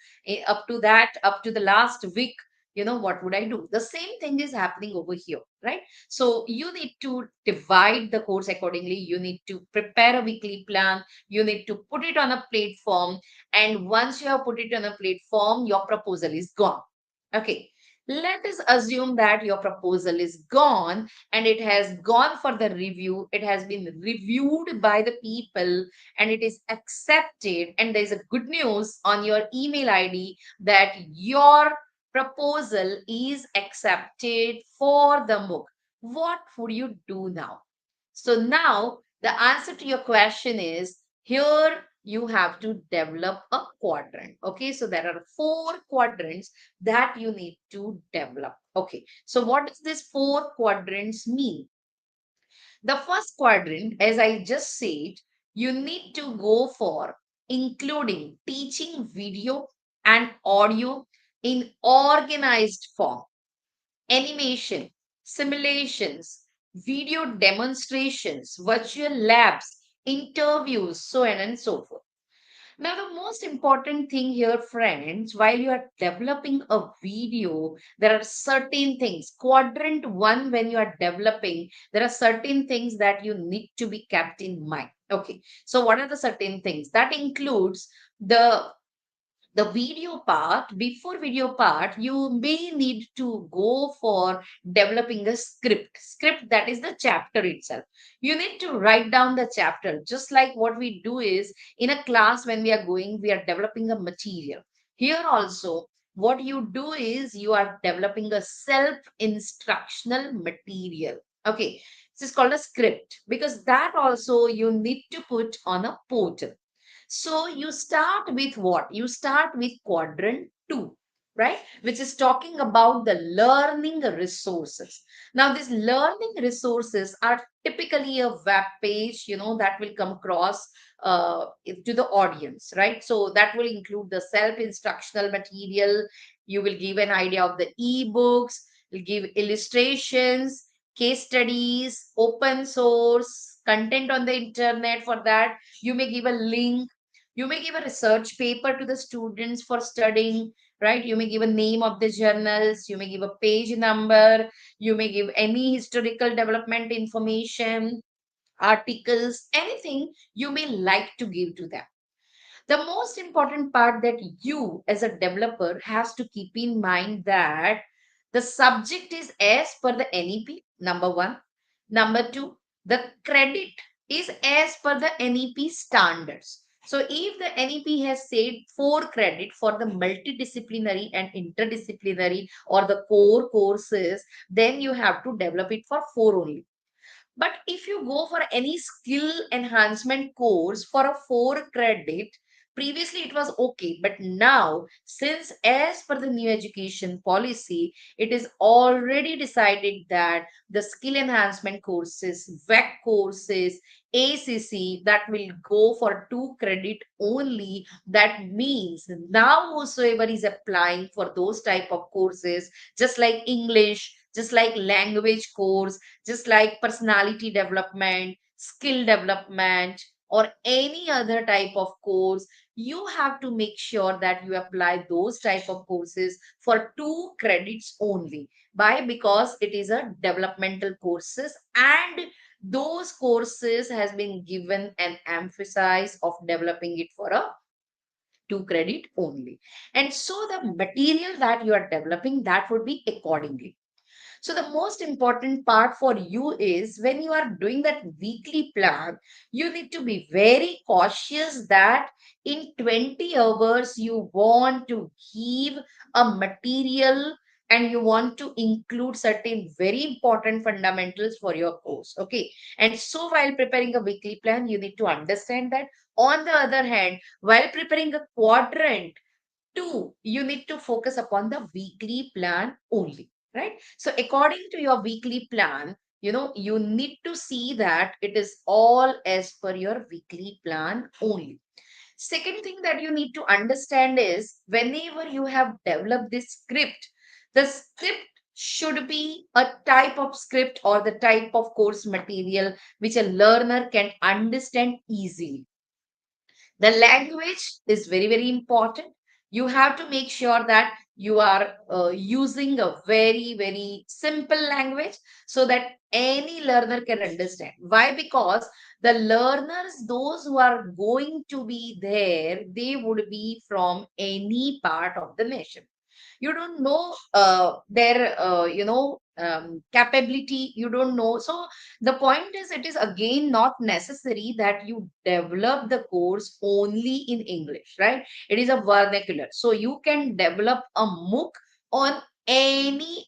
up to that, up to the last week, what would I do. The same thing is happening over here, right? So you need to divide the course accordingly, you need to prepare a weekly plan, you need to put it on a platform, and once you have put it on a platform, your proposal is gone. Okay, let us assume that your proposal is gone and it has gone for the review. It has been reviewed by the people and it is accepted. And there's a good news on your email ID that your proposal is accepted for the MOOC. What would you do now? So now the answer to your question is, here you have to develop a quadrant. Okay, so there are 4 quadrants that you need to develop. Okay, so what does this 4 quadrants mean? The first quadrant, as I just said, you need to go for including teaching video and audio in organized form, animation, simulations, video demonstrations, virtual labs, interviews, so on and so forth. Now, the most important thing here, friends, while you are developing a video, there are certain things. Quadrant 1, when you are developing, there are certain things that you need to be kept in mind. Okay, so what are the certain things? That includes the The video part, before video part, you may need to go for developing a script that is the chapter itself. You need to write down the chapter, just like what we do is in a class. When we are going, we are developing a material. Here also, what you do is you are developing a self instructional material. Okay, this is called a script, because that also you need to put on a portal. So you start with what? You start with quadrant two, right? Which is talking about the learning resources. Now, these learning resources are typically a web page, that will come across to the audience, right? So that will include the self-instructional material. You will give an idea of the e-books, will give illustrations, case studies, open source, content on the internet. For that, you may give a link, you may give a research paper to the students for studying, right? You may give a name of the journals, you may give a page number, you may give any historical development information, articles, anything you may like to give to them. The most important part that you as a developer has to keep in mind that the subject is as per the NEP, number one. Number two, the credit is as per the NEP standards. So if the NEP has said 4 credit for the multidisciplinary and interdisciplinary or the core courses, then you have to develop it for 4 only. But if you go for any skill enhancement course for a 4 credit, previously it was okay. But now, since as per the new education policy, it is already decided that the skill enhancement courses, VEC courses, ACC, that will go for 2 credit only. That means now whosoever is applying for those type of courses, just like English, just like language course, just like personality development, skill development, or any other type of course, you have to make sure that you apply those type of courses for 2 credits only. Why? Because it is a developmental courses, and those courses has been given an emphasis of developing it for a 2 credit only. And so the material that you are developing, that would be accordingly. So the most important part for you is when you are doing that weekly plan, you need to be very cautious that in 20 hours you want to give a material and you want to include certain very important fundamentals for your course. Okay. And so while preparing a weekly plan, you need to understand that. On the other hand, while preparing a quadrant, two, you need to focus upon the weekly plan only, right? So according to your weekly plan, you need to see that it is all as per your weekly plan only. Second thing that you need to understand is whenever you have developed this script, the script should be a type of script or the type of course material which a learner can understand easily. The language is very, very important. You have to make sure that you are using a very, very simple language so that any learner can understand. Why? Because the learners, those who are going to be there, they would be from any part of the nation. You don't know their capability, you don't know. So the point is, it is again not necessary that you develop the course only in English, right? It is a vernacular, so you can develop a MOOC on any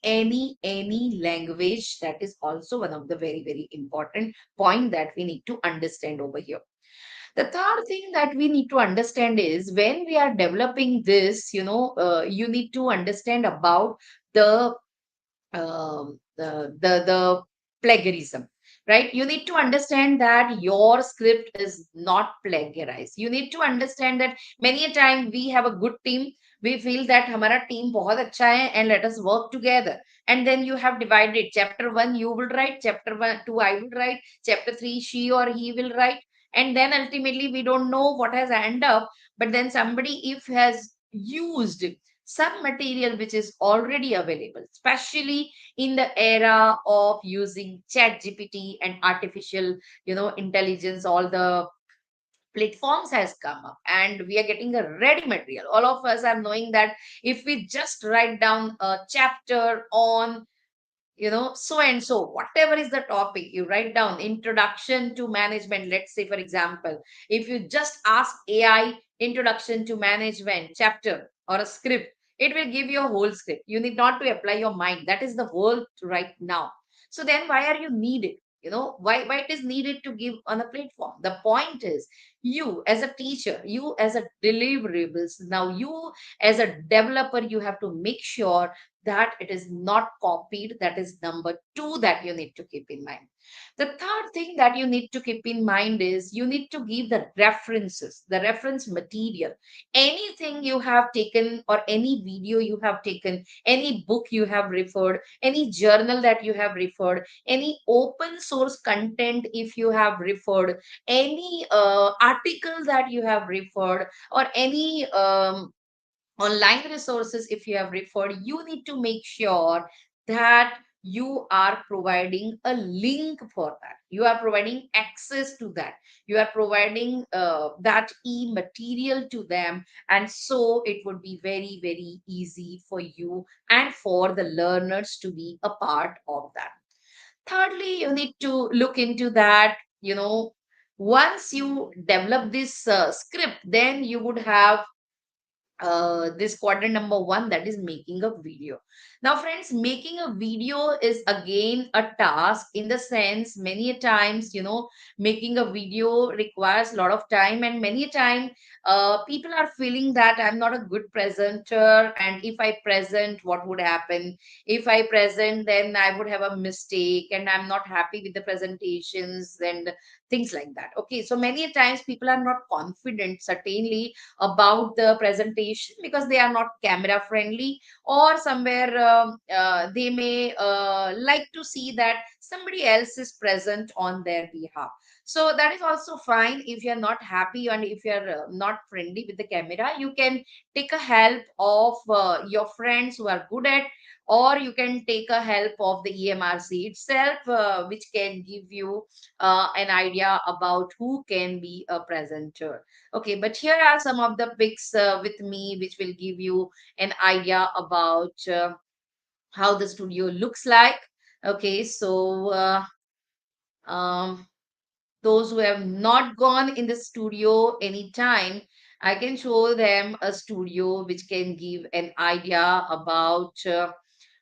language. That is also one of the very, very important point that we need to understand over here. The third thing that we need to understand is when we are developing this, you need to understand about the the plagiarism, right? You need to understand that your script is not plagiarized. You need to understand that many a time we have a good team, we feel that हमारा team बहुत अच्छा है and let us work together. And then you have divided chapter 1 you will write, chapter 1 2 I will write, chapter 3 she or he will write, and then ultimately we don't know what has ended up. But then somebody if has used some material which is already available, especially in the era of using chat GPT and artificial intelligence, all the platforms has come up, and we are getting a ready material. All of us are knowing that if we just write down a chapter on, so and so, whatever is the topic, you write down introduction to management, let's say for example, if you just ask AI introduction to management chapter or a script, it will give you a whole script. You need not to apply your mind. That is the world right now. So then why are you needed? Why it is needed to give on a platform? The point is, you as a teacher, you as a deliverables, now you as a developer, you have to make sure that it is not copied. That is number two that you need to keep in mind. The third thing that you need to keep in mind is you need to give the references, the reference material. Anything you have taken, or any video you have taken, any book you have referred, any journal that you have referred, any open source content if you have referred, any article that you have referred, or any online resources if you have referred, you need to make sure that you are providing a link for that, you are providing access to that, you are providing that e-material to them, and so it would be very very easy for you and for the learners to be a part of that. Thirdly, you need to look into that. Once you develop this script, then you would have this quadrant number one, that is making a video. Now friends, making a video is again a task, in the sense many a times, making a video requires a lot of time, and many a time people are feeling that I'm not a good presenter, and if I present, what would happen? If I present, then I would have a mistake, and I'm not happy with the presentations and things like that. Okay, so many a times people are not confident certainly about the presentation, because they are not camera friendly, or somewhere they may like to see that somebody else is present on their behalf. So that is also fine. If you're not happy and if you're not friendly with the camera, you can take a help of your friends who are good at, or you can take a help of the EMRC itself, which can give you an idea about who can be a presenter. Okay, but here are some of the pics with me, which will give you an idea about how the studio looks like. Okay, so um, those who have not gone in the studio anytime, I can show them a studio which can give an idea about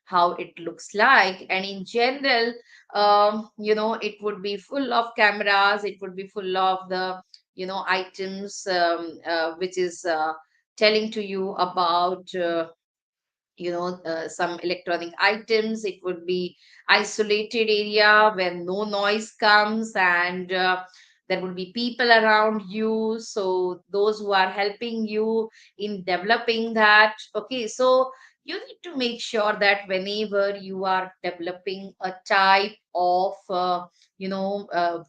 how it looks like. And in general, it would be full of cameras, it would be full of the, items, which is telling to you about some electronic items. It would be isolated area where no noise comes, and there would be people around you, so those who are helping you in developing that. Okay, so you need to make sure that whenever you are developing a type of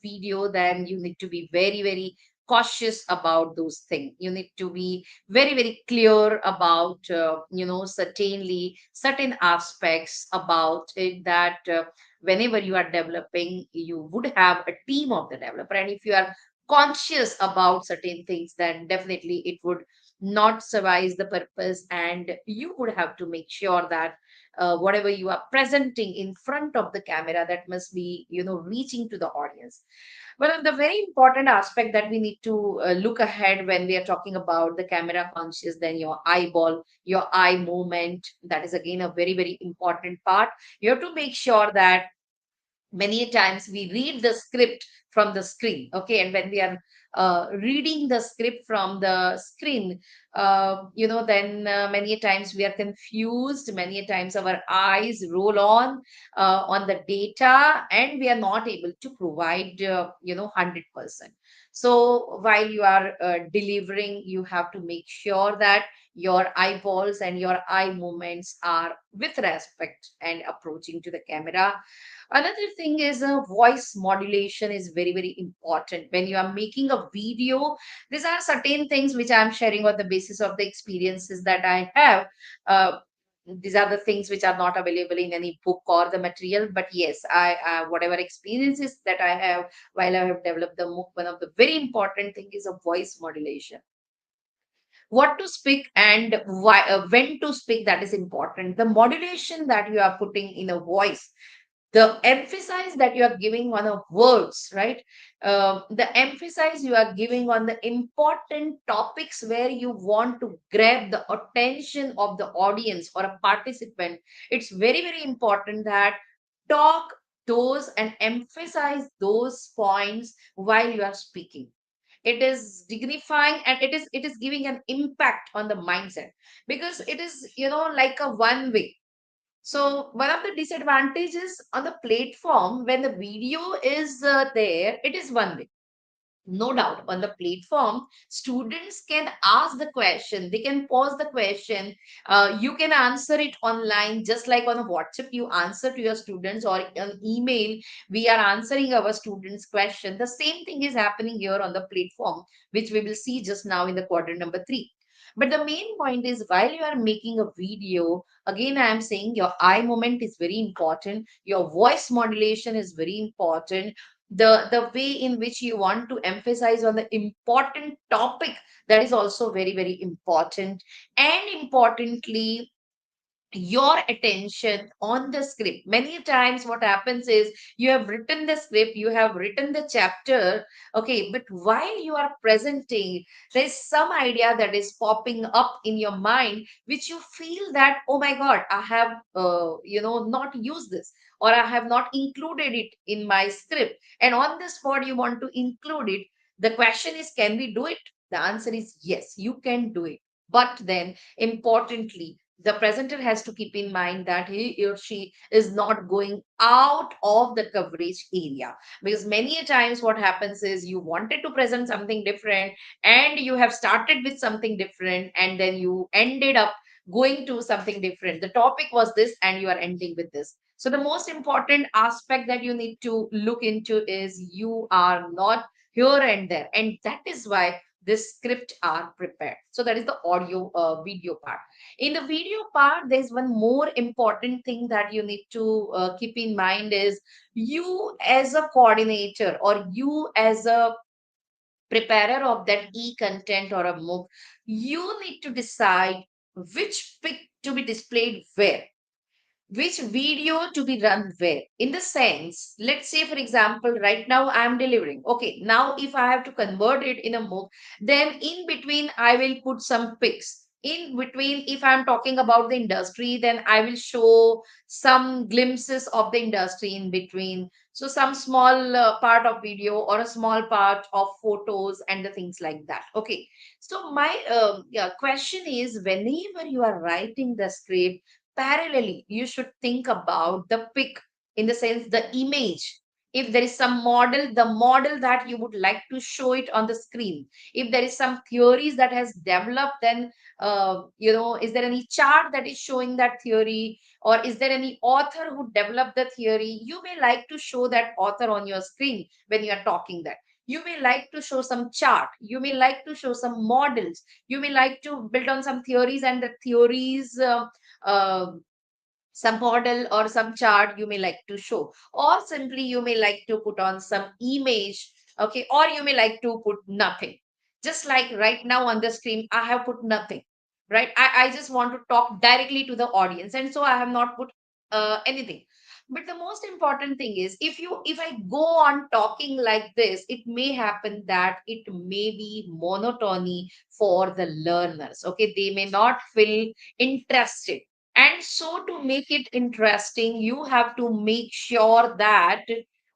video, then you need to be very very cautious about those things. You need to be very very clear about certainly certain aspects about it, that whenever you are developing, you would have a team of the developer, and if you are conscious about certain things, then definitely it would not suffice the purpose, and you would have to make sure that whatever you are presenting in front of the camera, that must be reaching to the audience. Well, the very important aspect that we need to look ahead when we are talking about the camera conscious, then your eyeball, your eye movement, that is again a very, very important part. You have to make sure that many times we read the script from the screen. Okay, and when we are reading the script from the screen, then many times we are confused, many times our eyes roll on the data, and we are not able to provide 100%. So while you are delivering, you have to make sure that your eyeballs and your eye movements are with respect and approaching to the camera. Another thing is voice modulation is very, very important. When you are making a video, these are certain things which I'm sharing on the basis of the experiences that I have. Uh, these are the things which are not available in any book or the material. But yes, I whatever experiences that I have while I have developed the MOOC, one of the very important thing is a voice modulation. What to speak and why, when to speak, that is important. The modulation that you are putting in a voice, the emphasis that you are giving on a words, right? The emphasis you are giving on the important topics where you want to grab the attention of the audience or a participant. It's very, very important that talk those and emphasize those points while you are speaking. It is dignifying, and it is giving an impact on the mindset, because it is, like a one way. So one of the disadvantages on the platform, when the video is there, it is one way. No doubt, on the platform, students can ask the question, they can pose the question, you can answer it online, just like on a WhatsApp you answer to your students, or on email we are answering our students question. The same thing is happening here on the platform, which we will see just now in the quadrant number 3. But the main point is, while you are making a video, again I am saying your eye movement is very important, your voice modulation is very important, the way in which you want to emphasize on the important topic, that is also very, very important. And importantly, your attention on the script. Many times what happens is, you have written the script, you have written the chapter, okay, but while you are presenting, there's some idea that is popping up in your mind, which you feel that, oh my god, I have not used this, or I have not included it in my script, and on the spot you want to include it. The question is, can we do it? The answer is yes, you can do it. But then, importantly, the presenter has to keep in mind that he or she is not going out of the coverage area, because many a times what happens is, you wanted to present something different, and you have started with something different, and then you ended up going to something different. The topic was this, and you are ending with this. So the most important aspect that you need to look into is, you are not here and there, and that is why this script are prepared. So that is the audio video part. In the video part, there's one more important thing that you need to keep in mind is, you as a coordinator, or you as a preparer of that e-content or a MOOC, you need to decide which pic to be displayed where, which video to be run where. In the sense, let's say for example, right now I am delivering, okay, now if I have to convert it in a MOOC, then in between I will put some pics. In between, if I'm talking about the industry, then I will show some glimpses of the industry in between, so some small part of video, or a small part of photos and the things like that. Okay, so my question is, whenever you are writing the script, parallelly you should think about the pic, in the sense the image. If there is some model, the model that you would like to show it on the screen. If there is some theories that has developed, then is there any chart that is showing that theory, or is there any author who developed the theory? You may like to show that author on your screen when you are talking that. You may like to show some chart, you may like to show some models, you may like to build on some theories, and the theories uh, some model or some chart you may like to show, or simply you may like to put on some image, okay, or you may like to put nothing. Just like right now on the screen I have put nothing, right? I just want to talk directly to the audience, and so I have not put anything. But the most important thing is, if I go on talking like this, it may happen that it may be monotony for the learners, okay, they may not feel interested. And so to make it interesting, you have to make sure that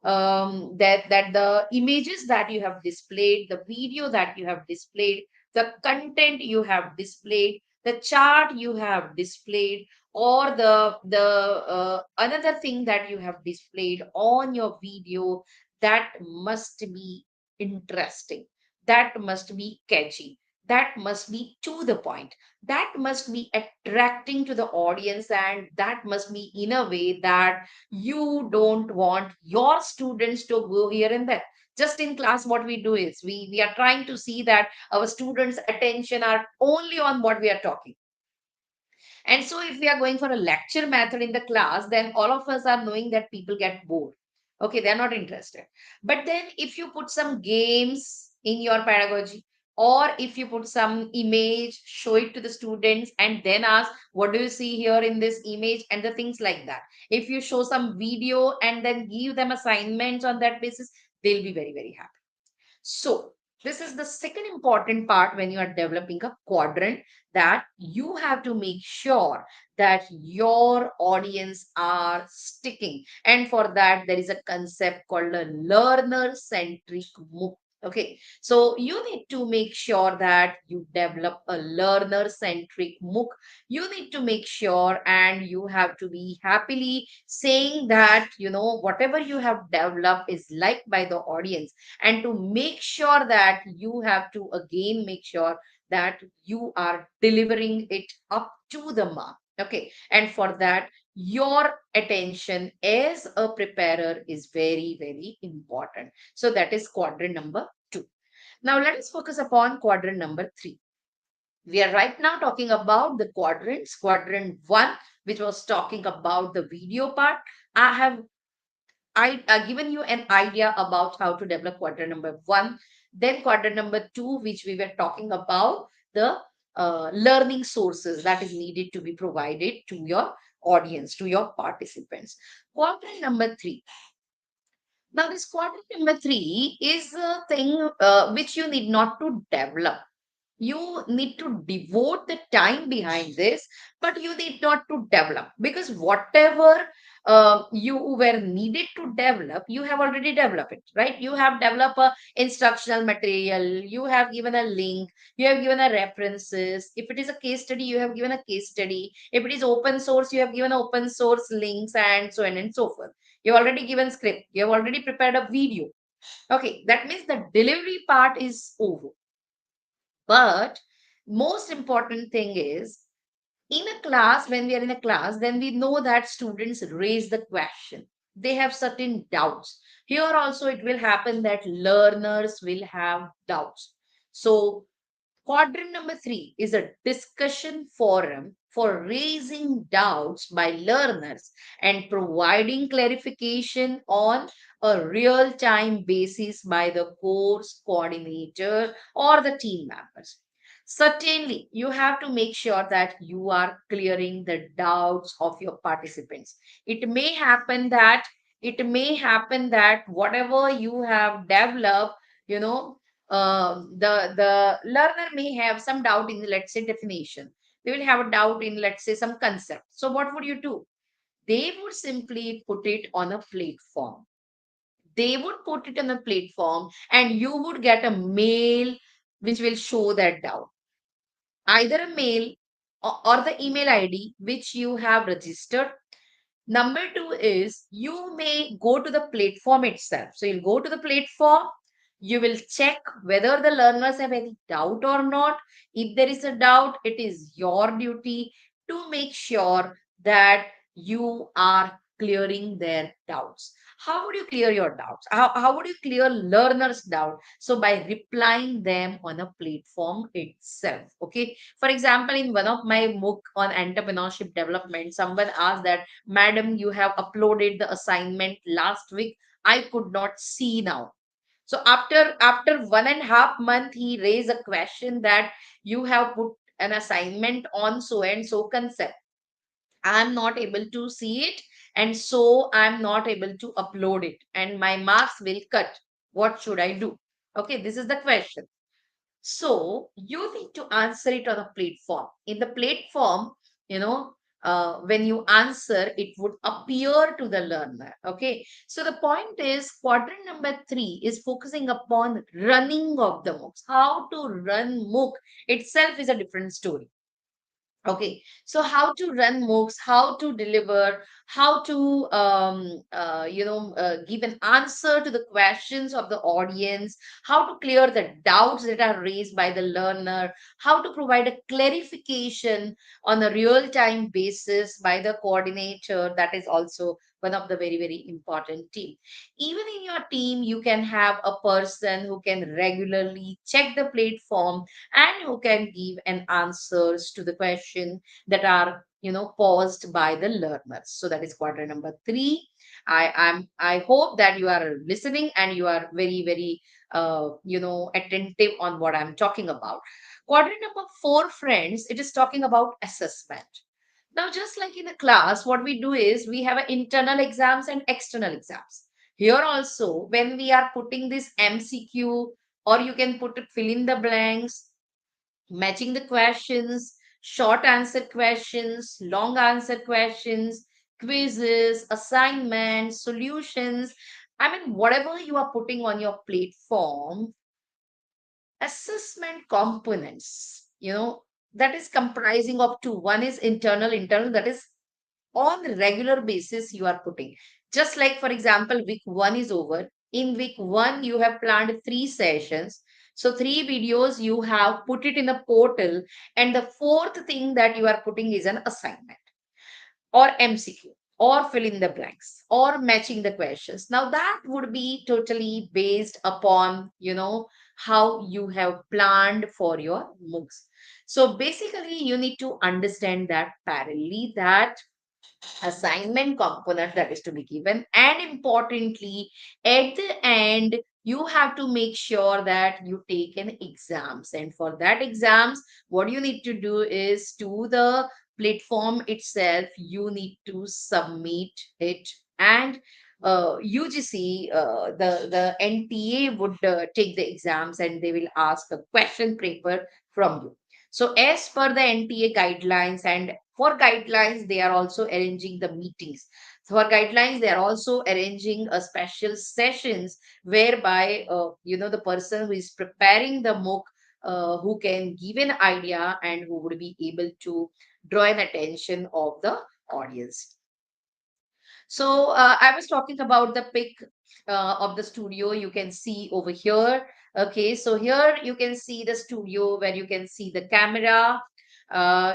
that the images that you have displayed, the video that you have displayed, the content you have displayed, the chart you have displayed, or the another thing that you have displayed on your video, that must be interesting, that must be catchy, that must be to the point, that must be attracting to the audience, and that must be in a way that you don't want your students to go here and there. Just in class, what we do is, we are trying to see that our students attention are only on what we are talking, And so, if we are going for a lecture method in the class, then all of us are knowing that people get bored. Okay, they're not interested. But then, if you put some games in your pedagogy, or if you put some image, show it to the students, and then ask, what do you see here in this image, and the things like that. If you show some video and then give them assignments on that basis, they'll be very, very happy. So, this is the second important part when you are developing a quadrant, that you have to make sure that your audience are sticking. And for that, there is a concept called a learner centric MOOC. Okay, so you need to make sure that you develop a learner centric MOOC. You need to make sure, and you have to be happily saying that, whatever you have developed is liked by the audience, and to make sure that you have to again make sure that you are delivering it up to the mark. Okay, and for that, your attention as a preparer is very, very important. So that is quadrant number 2. Now let us focus upon quadrant number 3. We are right now talking about the quadrants. Quadrant 1, which was talking about the video part. I have given you an idea about how to develop quadrant number 1. Then quadrant number 2, which we were talking about the learning sources that is needed to be provided to your audience, to your participants. Quadrant number 3. Now, this quadrant number 3 is a thing which you need not to develop. You need to devote the time behind this, but you need not to develop, because whatever you were needed to develop, you have already developed it, right? You have developed a instructional material, you have given a link, you have given a references. If it is a case study, you have given a case study. If it is open source, you have given open source links, and so on and so forth. You have already given script, you have already prepared a video. Okay, that means the delivery part is over. But most important thing is, in a class, when we are in a class, then we know that students raise the question. They have certain doubts. Here also it will happen that learners will have doubts. So quadrant number 3 is a discussion forum for raising doubts by learners and providing clarification on a real time basis by the course coordinator or the team members. Certainly, you have to make sure that you are clearing the doubts of your participants. It may happen that whatever you have developed, you know, the learner may have some doubt in, let's say, definition. They will have a doubt in, let's say, some concept. So what would you do? They would simply put it on a platform. They would put it on a platform, and you would get a mail which will show that doubt. Either a mail or the email ID which you have registered. Number 2 is, you may go to the platform itself. So you'll go to the platform, you will check whether the learners have any doubt or not. If there is a doubt, it is your duty to make sure that you are clearing their doubts. How would you clear your doubts? How would you clear learners' doubt? So by replying them on a platform itself. Okay. For example, in one of my MOOC on entrepreneurship development, someone asked that, Madam, you have uploaded the assignment last week. I could not see now. So after 1.5 months, he raised a question that you have put an assignment on so and so concept. I'm not able to see it, and so I'm not able to upload it, and my marks will cut. What should I do? Okay, this is the question. So you need to answer it on a platform. In the platform, when you answer, it would appear to the learner. Okay. So the point is, quadrant number 3 is focusing upon running of the MOOCs. How to run MOOC itself is a different story. Okay, so how to run MOOCs, how to deliver, how to give an answer to the questions of the audience, how to clear the doubts that are raised by the learner, how to provide a clarification on a real-time basis by the coordinator. That is also one of the very, very important team. Even in your team, you can have a person who can regularly check the platform and who can give an answers to the question that are paused by the learners. So that is quadrant number 3. I hope that you are listening and you are very, very attentive on what I'm talking about. Quadrant number 4, friends, it is talking about assessment. Now, just like in a class, what we do is we have internal exams and external exams. Here also, when we are putting this MCQ, or you can put it fill in the blanks, matching the questions, short answer questions, long answer questions, quizzes, assignments, solutions. I mean, whatever you are putting on your platform, assessment components, that is comprising of two. One is internal, that is on regular basis you are putting. Just like, for example, week 1 is over. In week 1, you have planned 3 sessions. So 3 videos you have put it in a portal. And the fourth thing that you are putting is an assignment or MCQ or fill in the blanks or matching the questions. Now that would be totally based upon, how you have planned for your MOOCs. So basically, you need to understand that parallelly, that assignment component that is to be given, and importantly, at the end you have to make sure that you take an exams, and for that exams what you need to do is, to the platform itself you need to submit it. And UGC, the NTA would take the exams and they will ask a question paper from you. So as per the NTA guidelines, and for guidelines, they are also arranging the meetings. So for guidelines, they are also arranging a special sessions whereby, the person who is preparing the MOOC, who can give an idea and who would be able to draw an attention of the audience. So I was talking about the pic of the studio. You can see over here. Okay, so here you can see the studio where you can see the camera.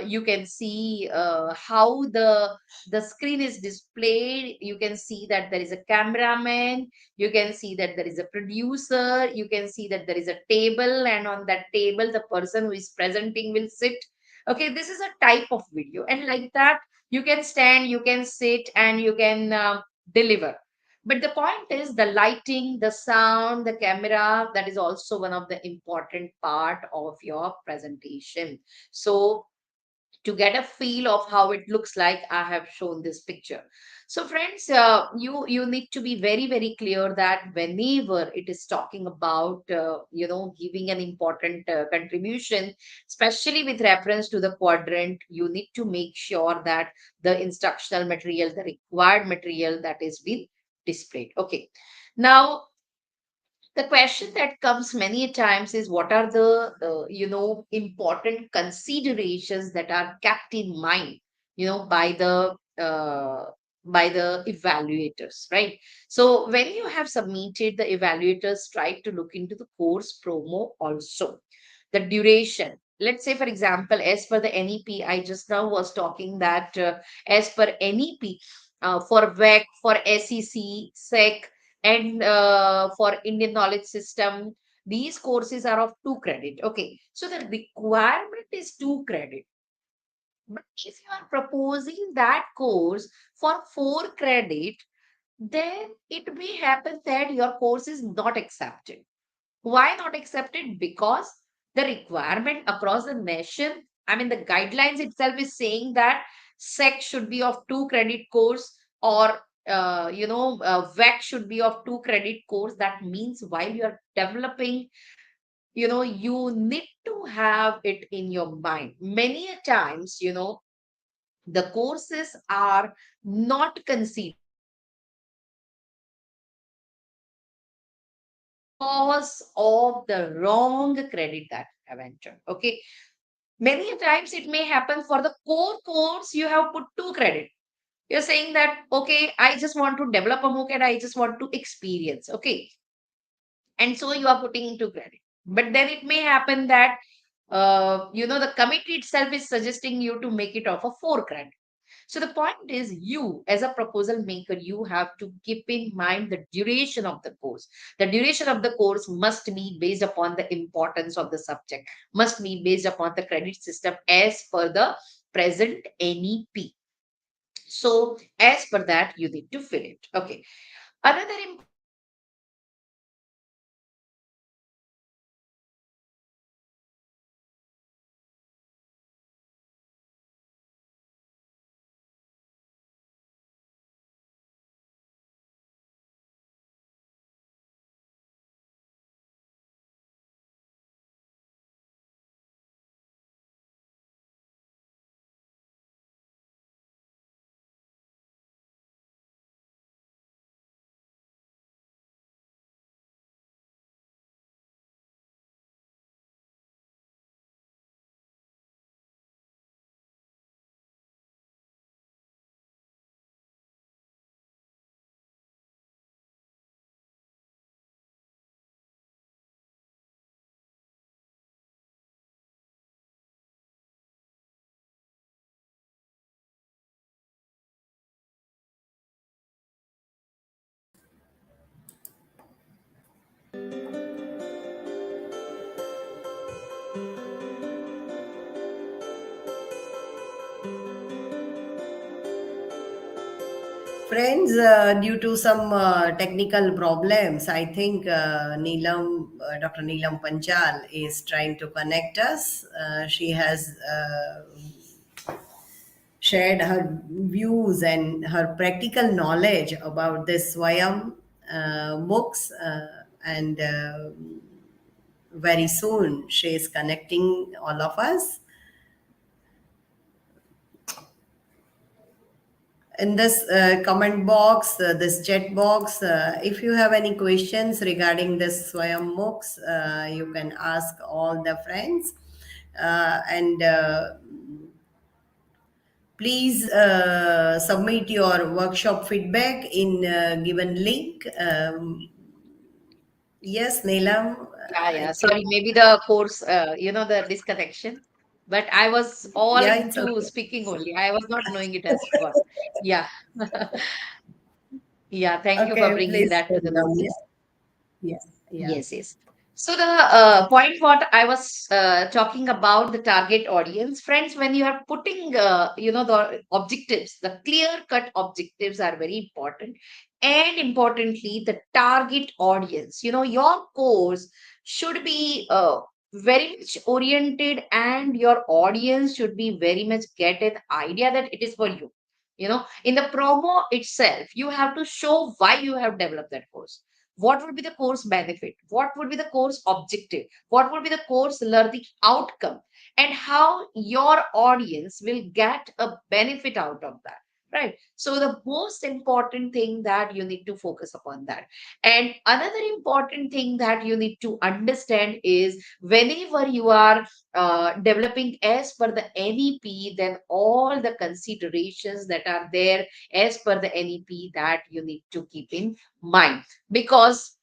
You can see how the screen is displayed. You can see that there is a cameraman. You can see that there is a producer. You can see that there is a table, and on that table, the person who is presenting will sit. Okay, this is a type of video, and like that you can stand, you can sit, and you can deliver. But the point is the lighting, the sound, the camera, that is also one of the important part of your presentation. So to get a feel of how it looks like, I have shown this picture. So friends, you need to be very, very clear that whenever it is talking about giving an important contribution, especially with reference to the quadrant, you need to make sure that the instructional material, the required material, that is being displayed. Okay, now the question that comes many times is, what are the important considerations that are kept in mind by the evaluators, right? So when you have submitted, the evaluators try to look into the course promo also, the duration. Let's say, for example, as per the NEP, I just now was talking that as per NEP, for WEC, for SEC, SEC, and for Indian knowledge system, these courses are of 2 credit. Okay, so the requirement is 2 credit. But if you are proposing that course for 4 credit, then it may happen that your course is not accepted. Why not accepted? Because the requirement across the nation, I mean, the guidelines itself is saying that SEC should be of 2 credit course, or WEC should be of 2 credit course. That means while you are developing, you need to have it in your mind. Many a times, the courses are not considered because of the wrong credit that have entered. Okay, many a times it may happen for the core course you have put 2 credit. You're saying that, okay, I just want to develop a MOOC and I just want to experience. Okay, and so you are putting into credit. But then it may happen that the committee itself is suggesting you to make it of a 4 credit. So the point is, you as a proposal maker, you have to keep in mind the duration of the course. The duration of the course must be based upon the importance of the subject, must be based upon the credit system as per the present NEP. So as per that, you need to fill it. Okay. Another important thing that you need to focus upon is when you are preparing this MOOC, you have to Friends, due to some technical problems, I think Dr. Neelam Panchal is trying to connect us. She has shared her views and her practical knowledge about this Swayam books, and very soon she is connecting all of us. In this comment box, this chat box, if you have any questions regarding this Swayam MOOCs, you can ask all the friends. And please submit your workshop feedback in given link. Yes, Neelam, Yeah, I yeah. think, Sorry, maybe the course, the disconnection. But I was all yeah, it's into okay. speaking only. I was not knowing it has gone. Yeah. Yeah. Thank you for Okay, bringing please that to carry the on. Yeah, notice. yeah, yeah. Yes, yes. So the point what I was talking about the target audience, friends, when you are putting, the objectives, the clear-cut objectives are very important, and importantly, the target audience. Your course should be very much oriented, and your audience should be very much get an idea that it is for you. In the promo itself, you have to show why you have developed that course, what would be the course benefit, what would be the course objective, what would be the course learning outcome, and how your audience will get a benefit out of that, right? So the most important thing that you need to focus upon that. And another important thing that you need to understand is whenever you are developing as per the NEP, then all the considerations that are there as per the NEP that you need to keep in mind, because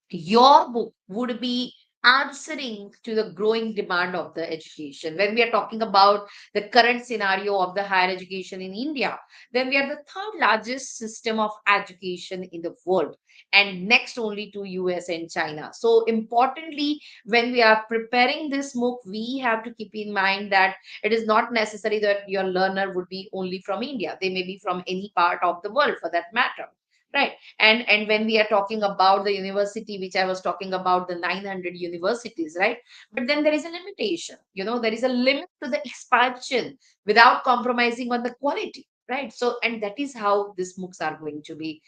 your book would be answering to the growing demand of the education. When we are talking about the current scenario of the higher education in India, then we are the third largest system of education in the world, and next only to US and China. So importantly, when we are preparing this MOOC, we have to keep in mind that it is not necessary that your learner would be only from India. They may be from any part of the world for that matter, right? And when we are talking about the university, which I was talking about, the 900 universities, right? But then there is a limitation, there is a limit to the expansion without compromising on the quality, right? So, and that is how these MOOCs are going to be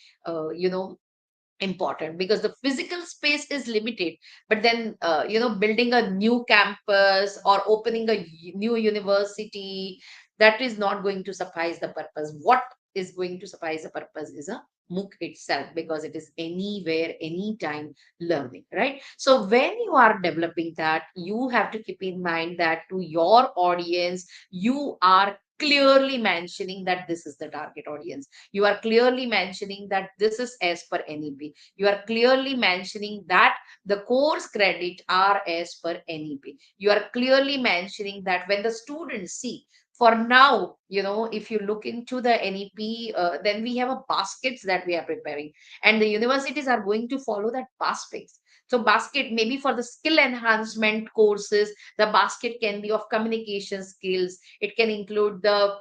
important, because the physical space is limited. But then building a new campus or opening a new university, that is not going to suffice the purpose. What is going to suffice the purpose is a MOOC itself, because it is anywhere anytime learning, right? So when you are developing that, you have to keep in mind that to your audience, you are clearly mentioning that this is the target audience. You are clearly mentioning that this is as per NEP. You are clearly mentioning that the course credit are as per NEP. You are clearly mentioning that when the students see, for now, if you look into the NEP, then we have a baskets that we are preparing, and the universities are going to follow that baskets. So basket maybe for the skill enhancement courses, the basket can be of communication skills. It can include the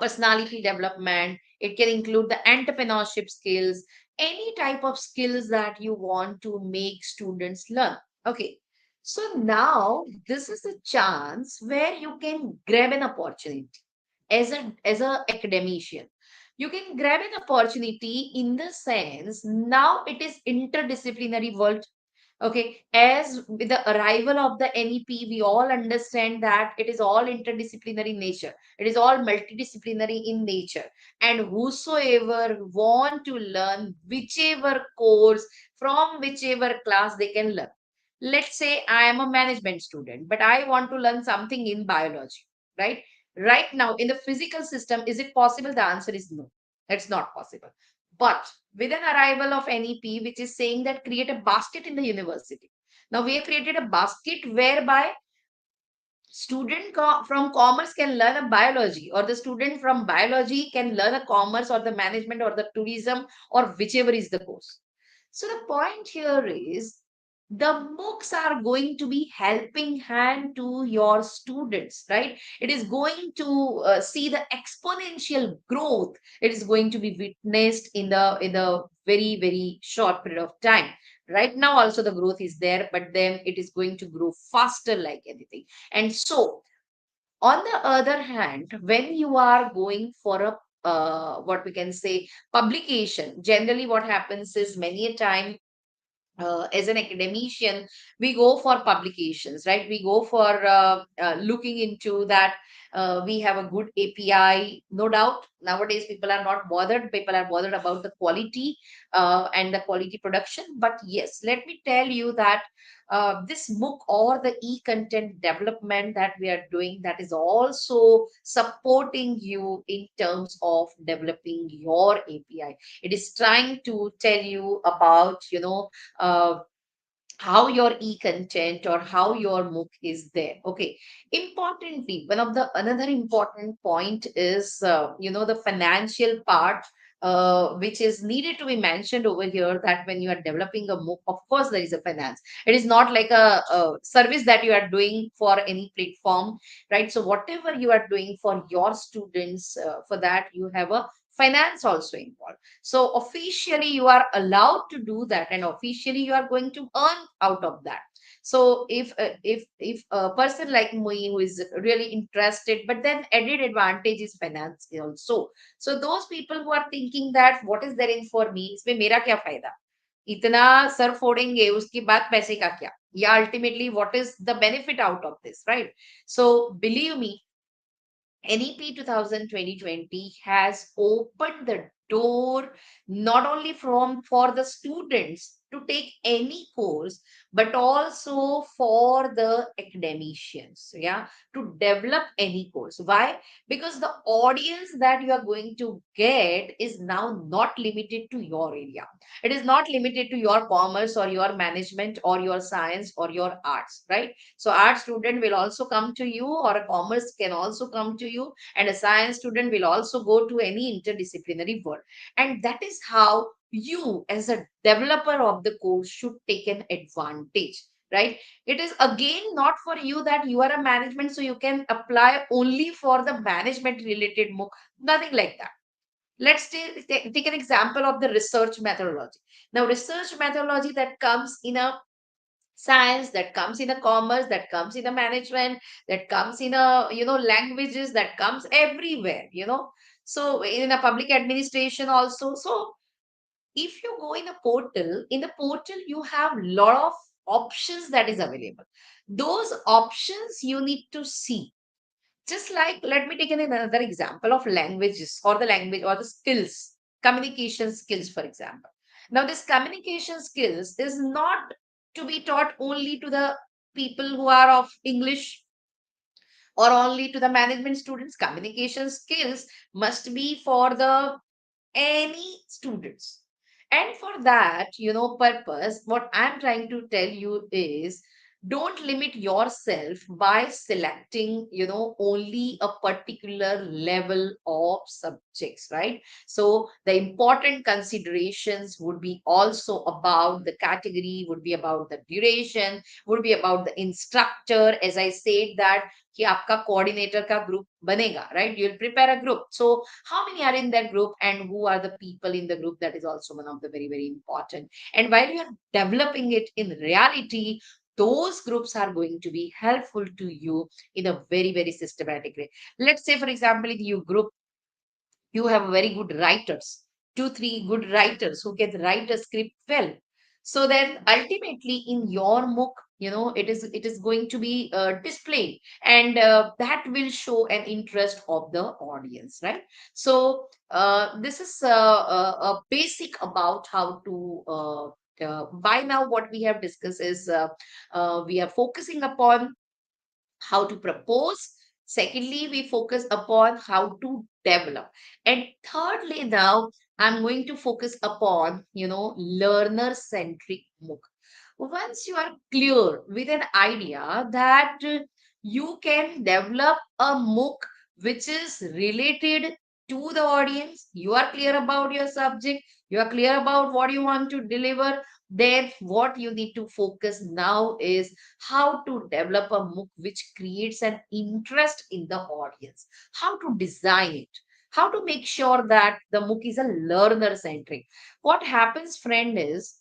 personality development. It can include the entrepreneurship skills, any type of skills that you want to make students learn. Okay. So now this is a chance where you can grab an opportunity as a academician. You can grab an opportunity in the sense now it is interdisciplinary world. Okay, as with the arrival of the NEP, we all understand that it is all interdisciplinary nature. It is all multidisciplinary in nature. And whosoever want to learn whichever course from whichever class they can learn. Let's say I am a management student, but I want to learn something in biology, right? Right now, in the physical system, is it possible? The answer is no. It's not possible. But with an arrival of NEP, which is saying that create a basket in the university. Now we have created a basket whereby from commerce can learn a biology, or the student from biology can learn a commerce or the management or the tourism or whichever is the course. So the point here is the MOOCs are going to be helping hand to your students, right? It is going to see the exponential growth. It is going to be witnessed in the very short period of time. Right now also the growth is there, but then it is going to grow faster like anything. And so on the other hand, when you are going for a what we can say publication, generally what happens is many a time as an academician, we go for publications, right? We go for looking into that. We have a good API, no doubt. Nowadays, people are not bothered. People are bothered about the quality and the quality production. But yes, let me tell you that this MOOC or the e-content development that we are doing, that is also supporting you in terms of developing your API. It is trying to tell you about, uh, how your e-content or how your MOOC is there. Okay. Importantly, one of the another important point is the financial part, which is needed to be mentioned over here, that when you are developing a MOOC, of course there is a finance. It is not like a service that you are doing for any platform, right? So whatever you are doing for your students, for that you have a finance also involved. So officially you are allowed to do that, and officially you are going to earn out of that. So if a person like me who is really interested, but then added advantage is finance also. So those people who are thinking that what is there in for me, इसमें मेरा क्या फायदा, इतना sir फोड़ेंगे उसके बाद पैसे का क्या, या ultimately what is the benefit out of this, right? So believe me, NEP 2020 has opened the door not only for the students to take any course, but also for the academicians, yeah, to develop any course. Why? Because the audience that you are going to get is now not limited to your area. It is not limited to your commerce or your management or your science or your arts, right? So art student will also come to you, or a commerce can also come to you, and a science student will also go to any interdisciplinary world. And that is how you as a developer of the course should take an advantage, right? It is again not for you that you are a management, so you can apply only for the management related MOOC. Nothing like that. Let's take an example of the research methodology. Now, research methodology that comes in a science, that comes in a commerce, that comes in a management, that comes in a languages, that comes everywhere. So in a public administration also. So if you go in the portal you have lot of options that is available. Those options you need to see. Just like, let me take another example of languages, or the language or the skills, communication skills, for example. Now, this communication skills is not to be taught only to the people who are of English, or only to the management students. Communication skills must be for the any students. And for that, purpose, what I'm trying to tell you is Don't limit yourself by selecting, only a particular level of subjects, right? So the important considerations would be also about the category, would be about the duration, would be about the instructor. As I said that कि आपका coordinator का group बनेगा, right? You'll prepare a group. So how many are in that group and who are the people in the group? That is also one of the very, very important. And while you are developing it in reality, those groups are going to be helpful to you in a very, very systematic way. Let's say, for example, in your group, you have very good writers, 2 3 good writers who can write a script well. So then ultimately in your MOOC, it is going to be displayed, and that will show an interest of the audience, right? So this is a basic about how to by now what we have discussed is we are focusing upon how to propose. Secondly, we focus upon how to develop. And thirdly, now I'm going to focus upon, learner centric MOOC. Once you are clear with an idea that you can develop a MOOC which is related to the audience, you are clear about your subject, you are clear about what you want to deliver, then what you need to focus now is how to develop a MOOC which creates an interest in the audience, how to design it, how to make sure that the MOOC is a learner centric. What happens, friend, is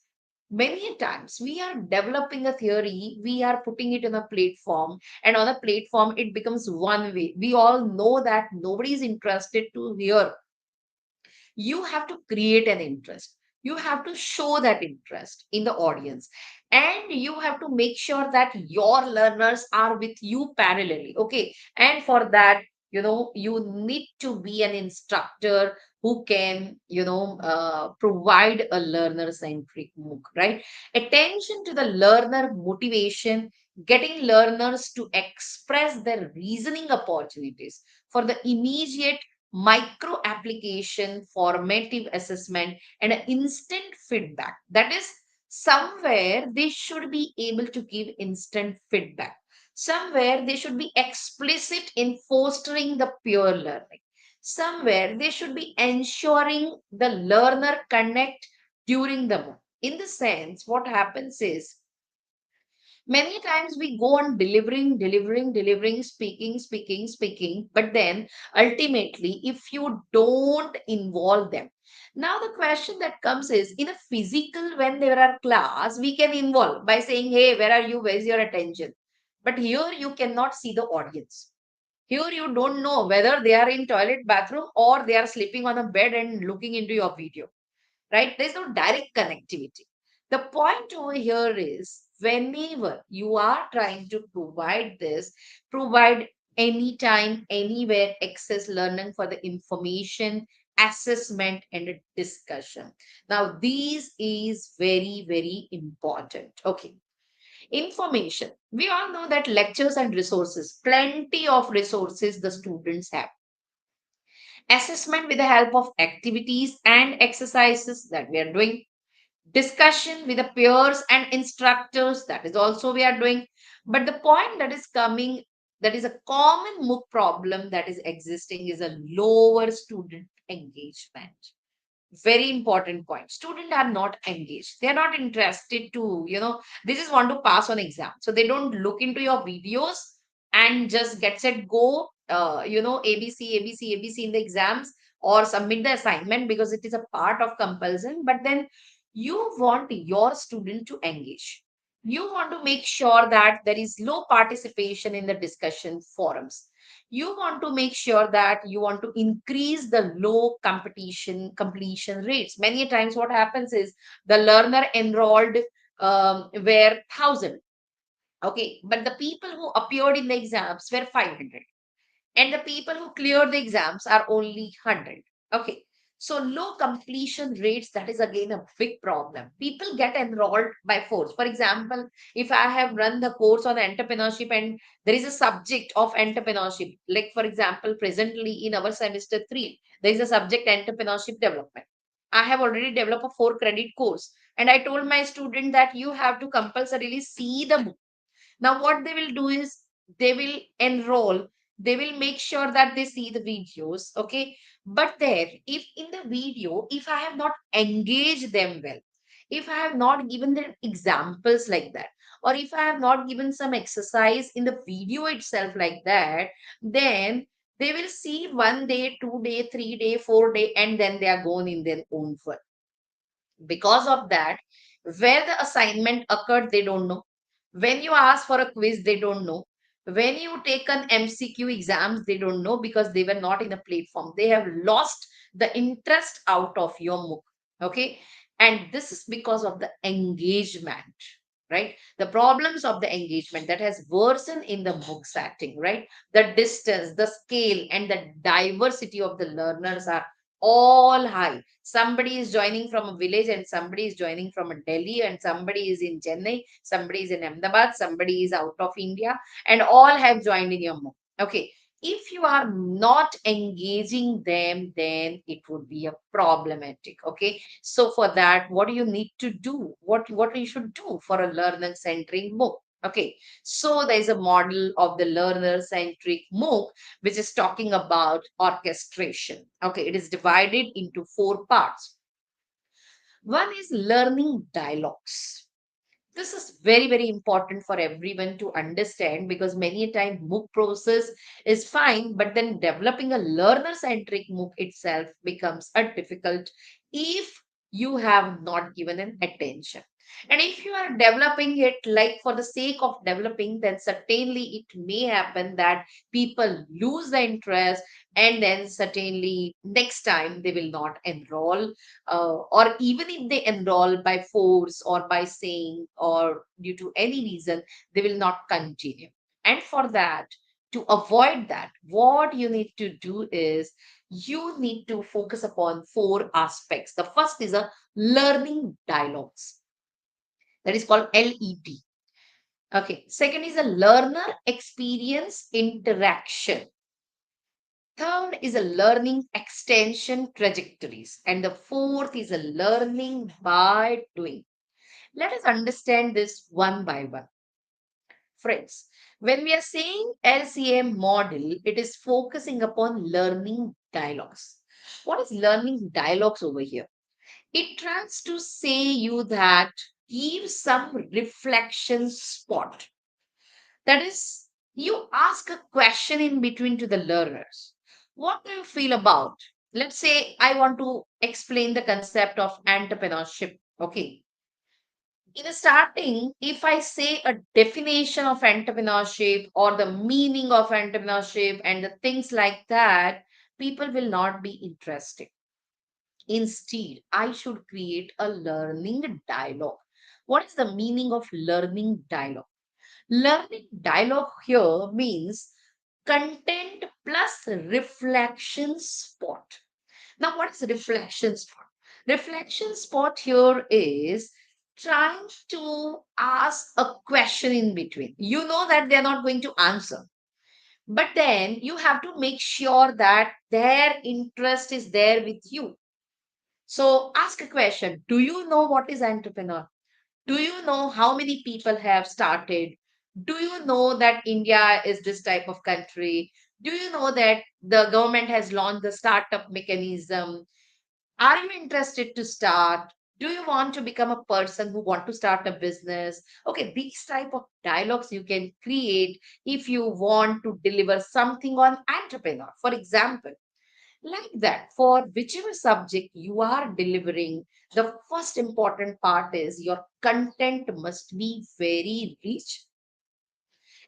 many times we are developing a theory, we are putting it in a platform, and on a platform it becomes one way. We all know that nobody is interested to hear. You have to create an interest, you have to show that interest in the audience, and you have to make sure that your learners are with you parallelly, okay? And for that, you need to be an instructor who can, provide a learner centric MOOC, right? Attention to the learner motivation, getting learners to express their reasoning opportunities for the immediate micro application, formative assessment, and an instant feedback. That is, somewhere they should be able to give instant feedback. Somewhere they should be explicit in fostering the peer learning. Somewhere they should be ensuring the learner connect during the month. In the sense, what happens is many times we go on delivering, speaking, but then ultimately, if you don't involve them. Now, the question that comes is in a physical, when there are class, we can involve by saying, hey, where are you? Where's your attention? But here you cannot see the audience. Here you don't know whether they are in toilet, bathroom, or they are sleeping on a bed and looking into your video, right? There's no direct connectivity. The point over here is whenever you are trying to provide this, provide anytime, anywhere access learning for the information, assessment, and a discussion. Now, these is very, very important. Okay. Information. We all know that lectures and resources, plenty of resources the students have. Assessment with the help of activities and exercises that we are doing, discussion with the peers and instructors, that is also we are doing. But the point that is coming, that is a common MOOC problem that is existing, is a lower student engagement. Very important point. Students are not engaged, they are not interested to, they just want to pass on exam, so they don't look into your videos and just get set go, abc in the exams, or submit the assignment because it is a part of compulsion. But then you want your student to engage, you want to make sure that there is low participation in the discussion forums, you want to make sure that you want to increase the low competition completion rates. Many times what happens is the learner enrolled were 1,000, okay, but the people who appeared in the exams were 500, and the people who cleared the exams are only 100. Okay. So low completion rates, that is again a big problem. People get enrolled by force. For example, if I have run the course on entrepreneurship and there is a subject of entrepreneurship, like for example, presently in our semester 3, there is a subject entrepreneurship development. I have already developed a 4 credit course, and I told my student that you have to compulsorily see the book. Now, what they will do is they will enroll, they will make sure that they see the videos, okay? But there, if in the video, if I have not engaged them well, if I have not given them examples like that, or if I have not given some exercise in the video itself like that, then they will see 1 day, 2 day, 3 day, 4 day, and then they are gone in their own world. Because of that, where the assignment occurred, they don't know. When you ask for a quiz, they don't know. When you take an MCQ exams, they don't know because they were not in a platform. They have lost the interest out of your MOOC. Okay. And this is because of the engagement, right? The problems of the engagement that has worsened in the MOOC setting, right? The distance, the scale, and the diversity of the learners are all high. Somebody is joining from a village and somebody is joining from a Delhi and somebody is in Chennai, somebody is in Ahmedabad, somebody is out of India, and all have joined in your MOOC. Okay. If you are not engaging them, then it would be a problematic. Okay. So for that, what do you need to do? What you should do for a learner centric MOOC? Okay. So there is a model of the learner centric MOOC which is talking about orchestration. Okay, it is divided into 4 parts. One is learning dialogues. This is very, very important for everyone to understand because many a time MOOC process is fine, but then developing a learner-centric MOOC itself becomes a difficult if you have not given an attention. And if you are developing it like for the sake of developing, then certainly it may happen that people lose the interest and then certainly next time they will not enroll, or even if they enroll by force or by saying or due to any reason, they will not continue. And for that, to avoid that, what you need to do is you need to focus upon 4 aspects. The first is a learning dialogues, that is called LED. Okay. Second is a learner experience interaction. Third is a learning extension trajectories. And the fourth is a learning by doing. Let us understand this one by one. Friends, when we are saying LCM model, it is focusing upon learning dialogues. What is learning dialogues over here? It tries to say you that give some reflection spot. That is, you ask a question in between to the learners. What do you feel about? Let's say I want to explain the concept of entrepreneurship. Okay. In the starting, if I say a definition of entrepreneurship or the meaning of entrepreneurship and the things like that, people will not be interested. Instead, I should create a learning dialogue. What is the meaning of learning dialogue? Learning dialogue here means content plus reflection spot. Now, what is reflection spot? Reflection spot here is trying to ask a question in between. You know that they're not going to answer, but then you have to make sure that their interest is there with you. So ask a question. Do you know what is entrepreneur? Do you know how many people have started? Do you know that India is this type of country? Do you know that the government has launched the startup mechanism? Are you interested to start? Do you want to become a person who want to start a business? Okay, these type of dialogues you can create if you want to deliver something on entrepreneur. For example, like that, for whichever subject you are delivering, the first important part is your content must be very rich.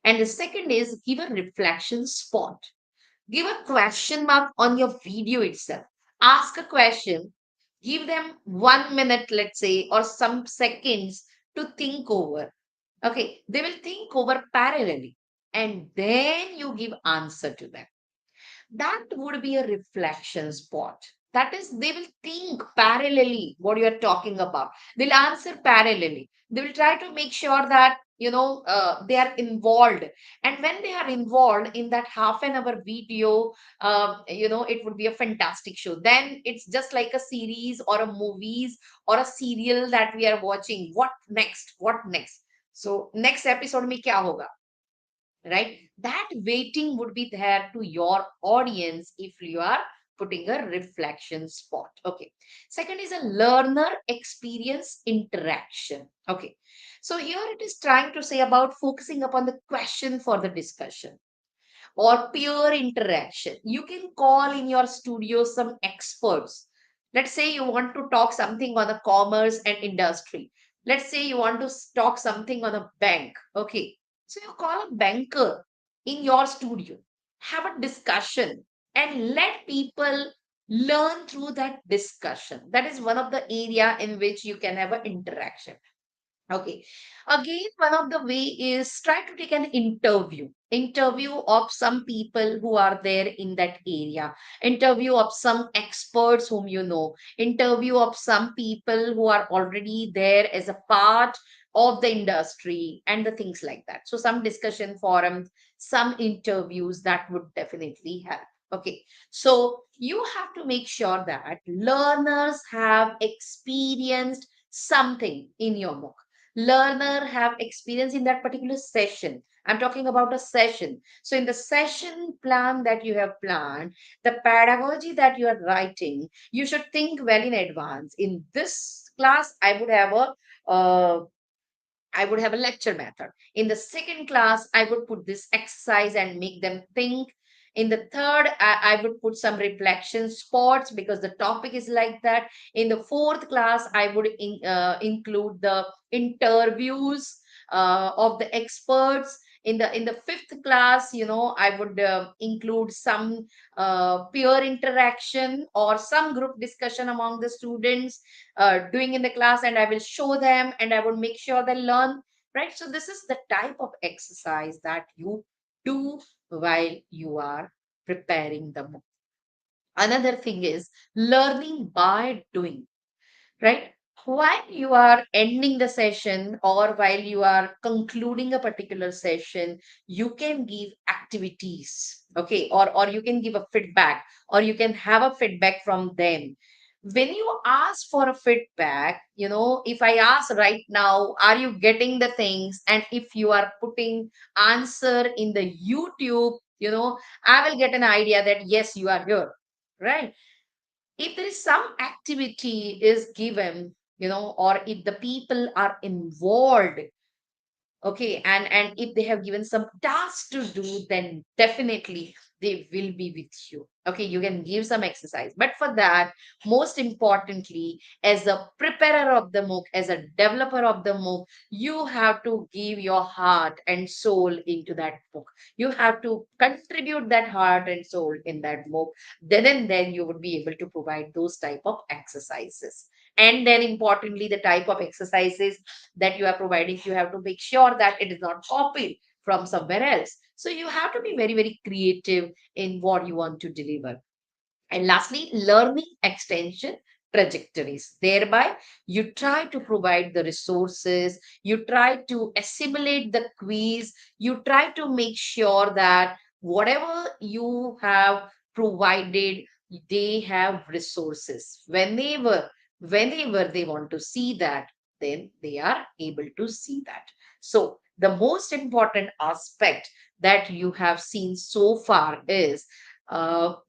And the second is give a reflection spot. Give a question mark on your video itself. Ask a question, give them 1 minute, let's say, or some seconds to think over. Okay, they will think over parallelly, and then you give answer to them. That would be a reflection spot. That is, they will think parallelly what you are talking about. They'll answer parallelly. They will try to make sure that, they are involved. And when they are involved in that half an hour video, it would be a fantastic show. Then it's just like a series or a movies or a serial that we are watching. What next? What next? So next episode में क्या होगा, right? That waiting would be there to your audience if you are putting a reflection spot. Okay. Second is a learner experience interaction. Okay. So here it is trying to say about focusing upon the question for the discussion or peer interaction. You can call in your studio some experts. Let's say you want to talk something on the commerce and industry. Let's say you want to talk something on a bank. Okay. So you call a banker in your studio, have a discussion, and let people learn through that discussion. That is one of the area in which you can have an interaction. Okay. Again, one of the way is try to take an interview of some people who are there in that area, interview of some experts whom you know, interview of some people who are already there as a part of the industry and the things like that. So some discussion forums, some interviews that would definitely help. Okay. So you have to make sure that learners have experienced something in your MOOC, learner have experience in that particular session. I'm talking about a session. So in the session plan that you have planned, the pedagogy that you are writing, you should think well in advance. In this class, I would have a lecture method. In the second class, I would put this exercise and make them think. In the third, I would put some reflection spots because the topic is like that. In the fourth class, I would include the interviews of the experts. In the fifth class, I would include some peer interaction or some group discussion among the students doing in the class, and I will show them and I would make sure they learn, right? So this is the type of exercise that you do while you are preparing the book. Another thing is learning by doing, right? While you are ending the session or while you are concluding a particular session, you can give activities, okay, or you can give a feedback, or you can have a feedback from them. When you ask for a feedback, if I ask right now, are you getting the things? And if you are putting answer in the YouTube, I will get an idea that yes, you are here, right? If there is some activity is given, or if the people are involved, okay, and if they have given some tasks to do, then definitely they will be with you. Okay, you can give some exercise, but for that, most importantly, as a preparer of the MOOC, as a developer of the MOOC, you have to give your heart and soul into that book. You have to contribute that heart and soul in that MOOC. Then and then you would be able to provide those type of exercises. And then importantly, the type of exercises that you are providing, you have to make sure that it is not copied from somewhere else. So you have to be very, very creative in what you want to deliver. And lastly, learning extension trajectories. Thereby, you try to provide the resources, you try to assimilate the quiz, you try to make sure that whatever you have provided, they have resources. Whenever they want to see that, then they are able to see that. So the most important aspect that you have seen so far is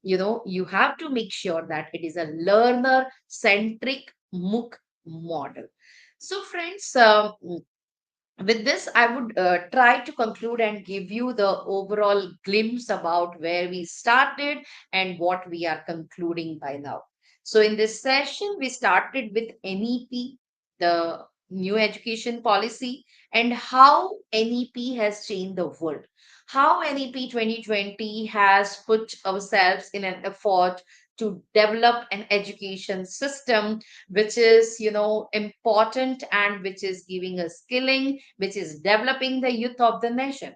you have to make sure that it is a learner centric MOOC model. So friends, with this, I would try to conclude and give you the overall glimpse about where we started and what we are concluding by now. So in this session, we started with NEP, the new education policy, and how NEP has changed the world. How NEP 2020 has put ourselves in an effort to develop an education system which is important, and which is giving us skilling, which is developing the youth of the nation.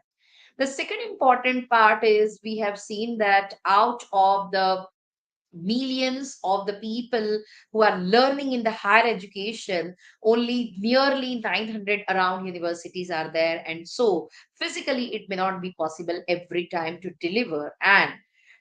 The second important part is we have seen that out of the millions of the people who are learning in the higher education, only nearly 900 around universities are there, and so physically it may not be possible every time to deliver. And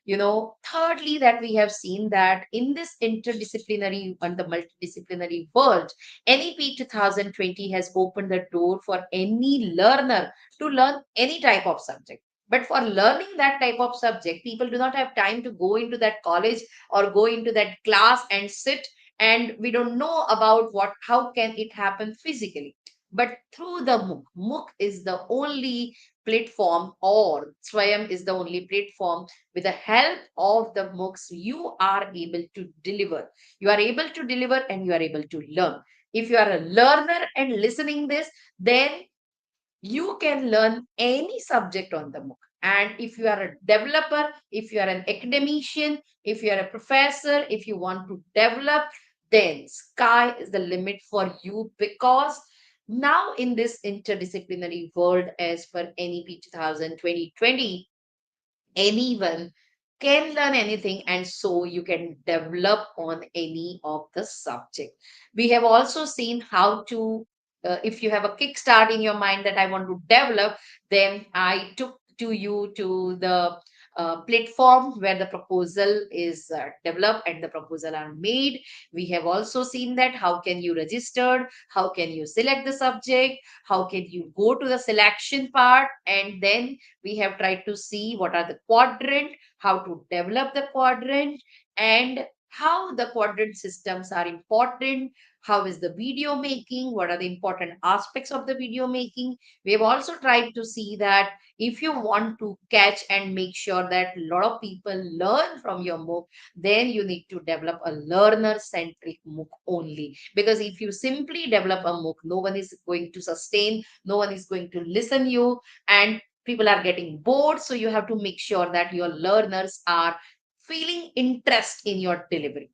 Thirdly, that we have seen that in this interdisciplinary and the multidisciplinary world, NEP 2020 has opened the door for any learner to learn any type of subject. But for learning that type of subject, people do not have time to go into that college or go into that class and sit, and we don't know about how can it happen physically. But through the MOOC is the only platform, or Swayam is the only platform. With the help of the MOOCs, you are able to deliver. You are able to deliver and you are able to learn. If you are a learner and listening this, then you can learn any subject on the MOOC. And if you are a developer, if you are an academician, if you are a professor, if you want to develop, then sky is the limit for you, because now in this interdisciplinary world, as per NEP 2020, anyone can learn anything, and so you can develop on any of the subject. We have also seen how to, if you have a kickstart in your mind that I want to develop, then I took to you to the platform where the proposal is developed and the proposal are made. We have also seen that how can you register, how can you select the subject, how can you go to the selection part, and then we have tried to see what are the quadrant, how to develop the quadrant, and how the quadrant systems are important, how is the video making, what are the important aspects of the video making. We have also tried to see that if you want to catch and make sure that a lot of people learn from your MOOC, then you need to develop a learner centric MOOC only. Because if you simply develop a MOOC, no one is going to sustain, no one is going to listen you, and people are getting bored. So you have to make sure that your learners are feeling interest in your delivery.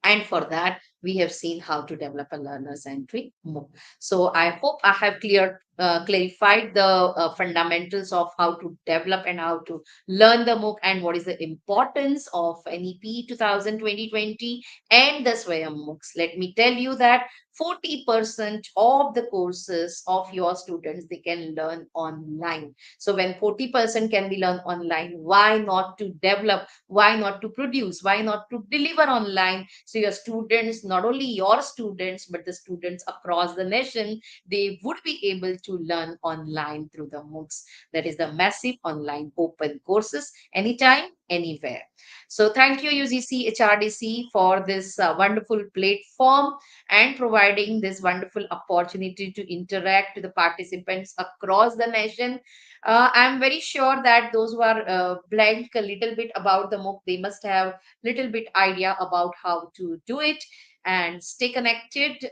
And for that, we have seen how to develop a learner-centric MOOC. So I hope I have clarified the fundamentals of how to develop and how to learn the MOOC, and what is the importance of NEP 2020 and the Swayam MOOCs. Let me tell you that 40% of the courses of your students, they can learn online. So when 40% can be learned online, why not to develop, why not to produce, why not to deliver online? So your students, not only your students but the students across the nation, they would be able to learn online through the MOOCs. That is the massive online open courses, anytime, anywhere. So thank you, UGC HRDC, for this wonderful platform and providing this wonderful opportunity to interact with the participants across the nation. I'm very sure that those who are blank a little bit about the MOOC, they must have little bit idea about how to do it, and stay connected.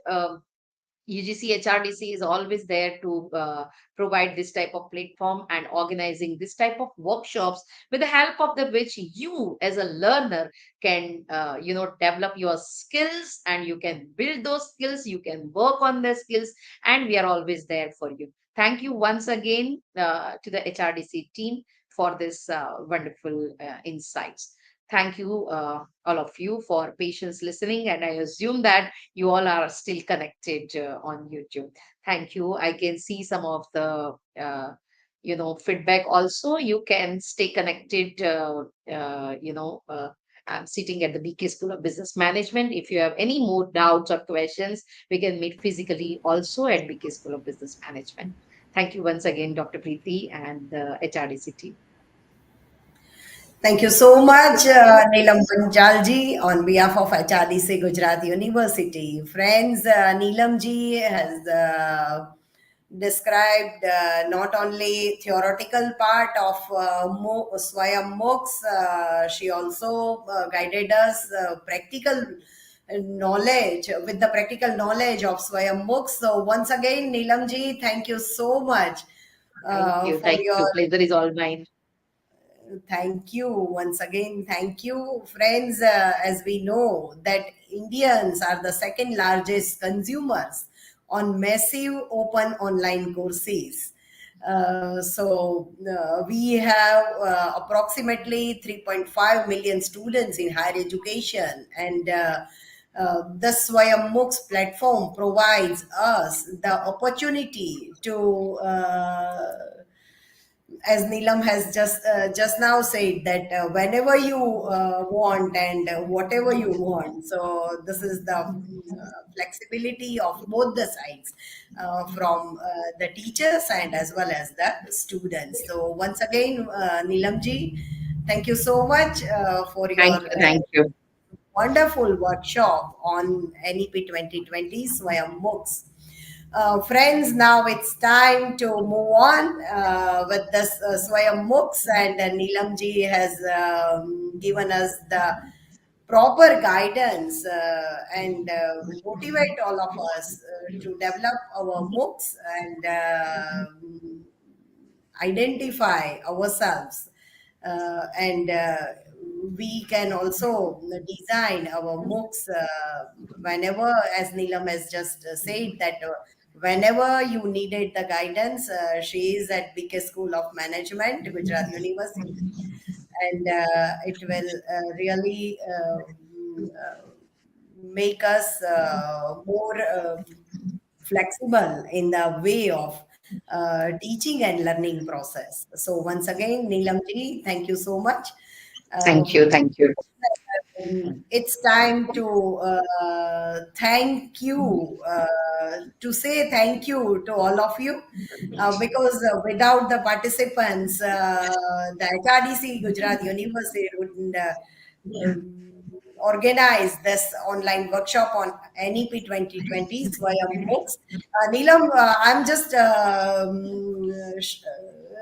UGC HRDC is always there to provide this type of platform and organizing this type of workshops, with the help of the which you as a learner can develop your skills, and you can build those skills, you can work on the skills, and we are always there for you. Thank you once again to the HRDC team for this wonderful insights. Thank you, all of you, for patience listening, and I assume that you all are still connected on YouTube. Thank you. I can see some of the feedback also. You can stay connected. I'm sitting at the BK School of Business Management. If you have any more doubts or questions, we can meet physically also at BK School of Business Management. Thank you once again, Dr. Preeti and the HRDC team. Thank you so much, Neelam Panjalji, on behalf of HRDC Gujarat University. Friends, Neelam ji has described not only theoretical part of Swayam MOOCs, she also guided us practical knowledge with the practical knowledge of Swayam MOOCs. So once again, Neelam ji, thank you so much Thank you. for Thank your. you. Pleasure is all mine. Thank you once again. Thank you, friends. As we know that Indians are the second largest consumers on massive open online courses. We have approximately 3.5 million students in higher education, and the Swayam MOOCs platform provides us the opportunity as Neelam has just now said, that whenever you want and whatever you want. So this is the flexibility of both the sides, from the teachers and as well as the students. So once again, Neelam ji, thank you so much for your Thank you. Thank you. wonderful workshop on NEP 2020 Swayam MOOCs. Friends, now it's time to move on with this Swayam MOOCs, and Neelam ji has given us the proper guidance and motivate all of us to develop our MOOCs and identify ourselves, and we can also design our MOOCs whenever, as Neelam has just said, that whenever you needed the guidance. She is at BK School of Management, Gujarat University, and it will really make us more flexible in the way of teaching and learning process. So once again, Neelam ji, thank you so much. Thank Um, you. Thank you. it's time to thank you, to say thank you to all of you, because without the participants, the HRDC Gujarat University wouldn't organize this online workshop on NEP 2020 Swayam MOOCs. Neelam, I'm just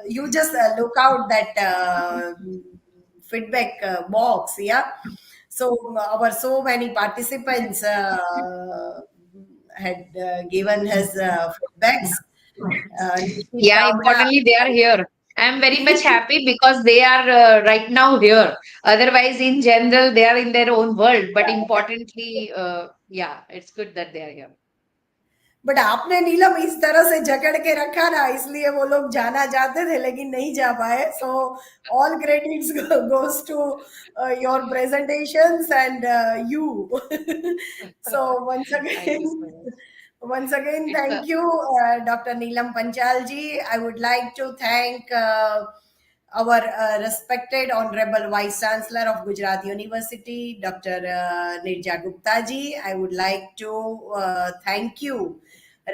you just look out that feedback box, yeah. So our so many participants had given his feedbacks. Nishit Yeah, Davda, importantly, they are here. I'm very much happy because they are right now here. Otherwise, in general, they are in their own world. But importantly, yeah, it's good that they are here. But आपने नीलम इस तरह से जकड़ के रखा ना, इसलिए वो लोग जाना चाहते थे लेकिन नहीं जा पाए. So all credits goes to your presentations and you. So once Thank you again, so much. once again, It's a thank you, Dr. Neelam Panchalji. I would like to thank our respected Honorable Vice Chancellor of Gujarat University, Dr. Nirja Gupta ji. I would like to thank you,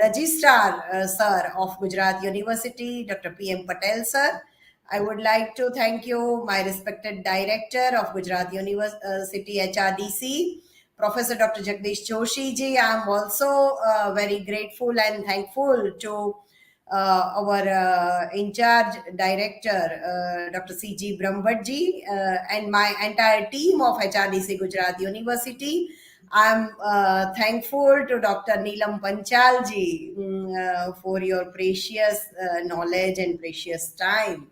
Registrar Sir of Gujarat University, Dr. P.M. Patel Sir. I would like to thank you, my respected Director of Gujarat University HRDC, Professor Dr. Jagdish Joshi ji. I am also very grateful and thankful to our in charge director, Dr. C.G. Brahmbhatt ji, and my entire team of HRDC Gujarat University. I'm thankful to Dr. Neelam Panchal ji for your precious knowledge and precious time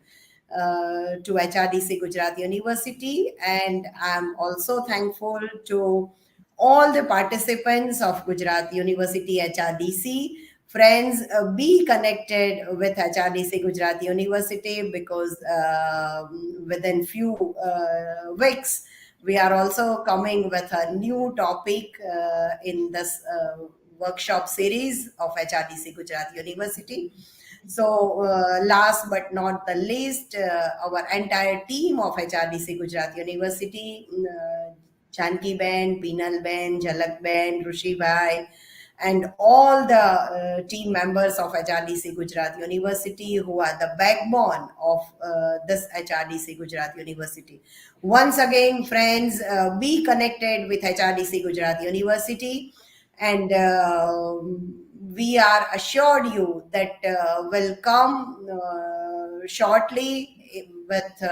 to HRDC Gujarat University. And I'm also thankful to all the participants of Gujarat University HRDC. Friends, be connected with HRDC Gujarat University, because within few weeks, we are also coming with a new topic in this workshop series of HRDC Gujarat University. So, last but not the least, our entire team of HRDC Gujarat University, Janki Ben, Pinal Ben, Jalak Ben, Rushi Bhai, and all the team members of HRDC Gujarat University, who are the backbone of this HRDC Gujarat University. Once again, friends, be connected with HRDC Gujarat University, and we are assured you that will come shortly with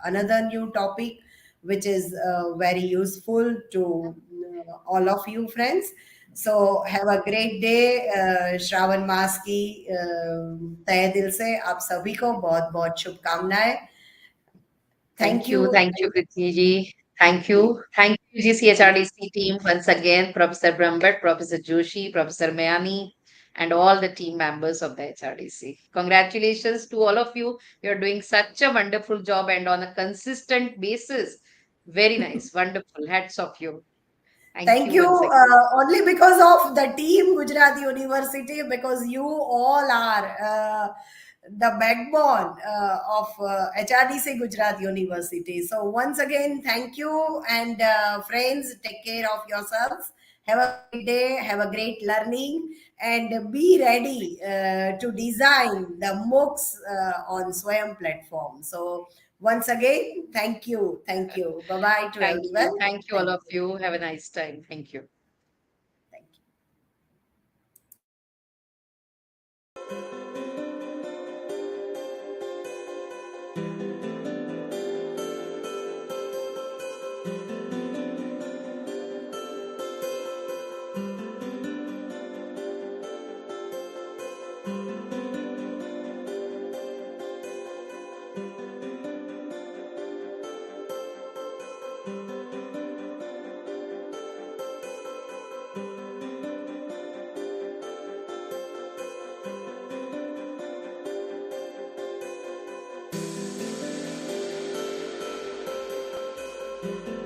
another new topic, which is very useful to all of you, friends. So have a great day. Shravan मास की तहे दिल से आप सभी को बहुत बहुत शुभकामनाएं. Thank you. Thank you, Prithvi ji. Thank you, GCHRDC team once again, Professor Brahmbhatt, Professor Joshi, Professor Mayani, and all the team members of the HRDC. Congratulations to all of you. You're doing such a wonderful job and on a consistent basis. Very nice, wonderful. Hats off you. Thank you. Once again. Only because of the team Gujarat University, because you all are the backbone of HRDC Gujarat University. So once again, thank you, and friends, take care of yourselves. Have a great day, have a great learning, and be ready to design the MOOCs on Swayam platform. So once again, thank you, thank you. Bye bye to Thank you. everyone. Thank you, all Thank of you. you. Have a nice time. Thank you. Thank you. Thank you.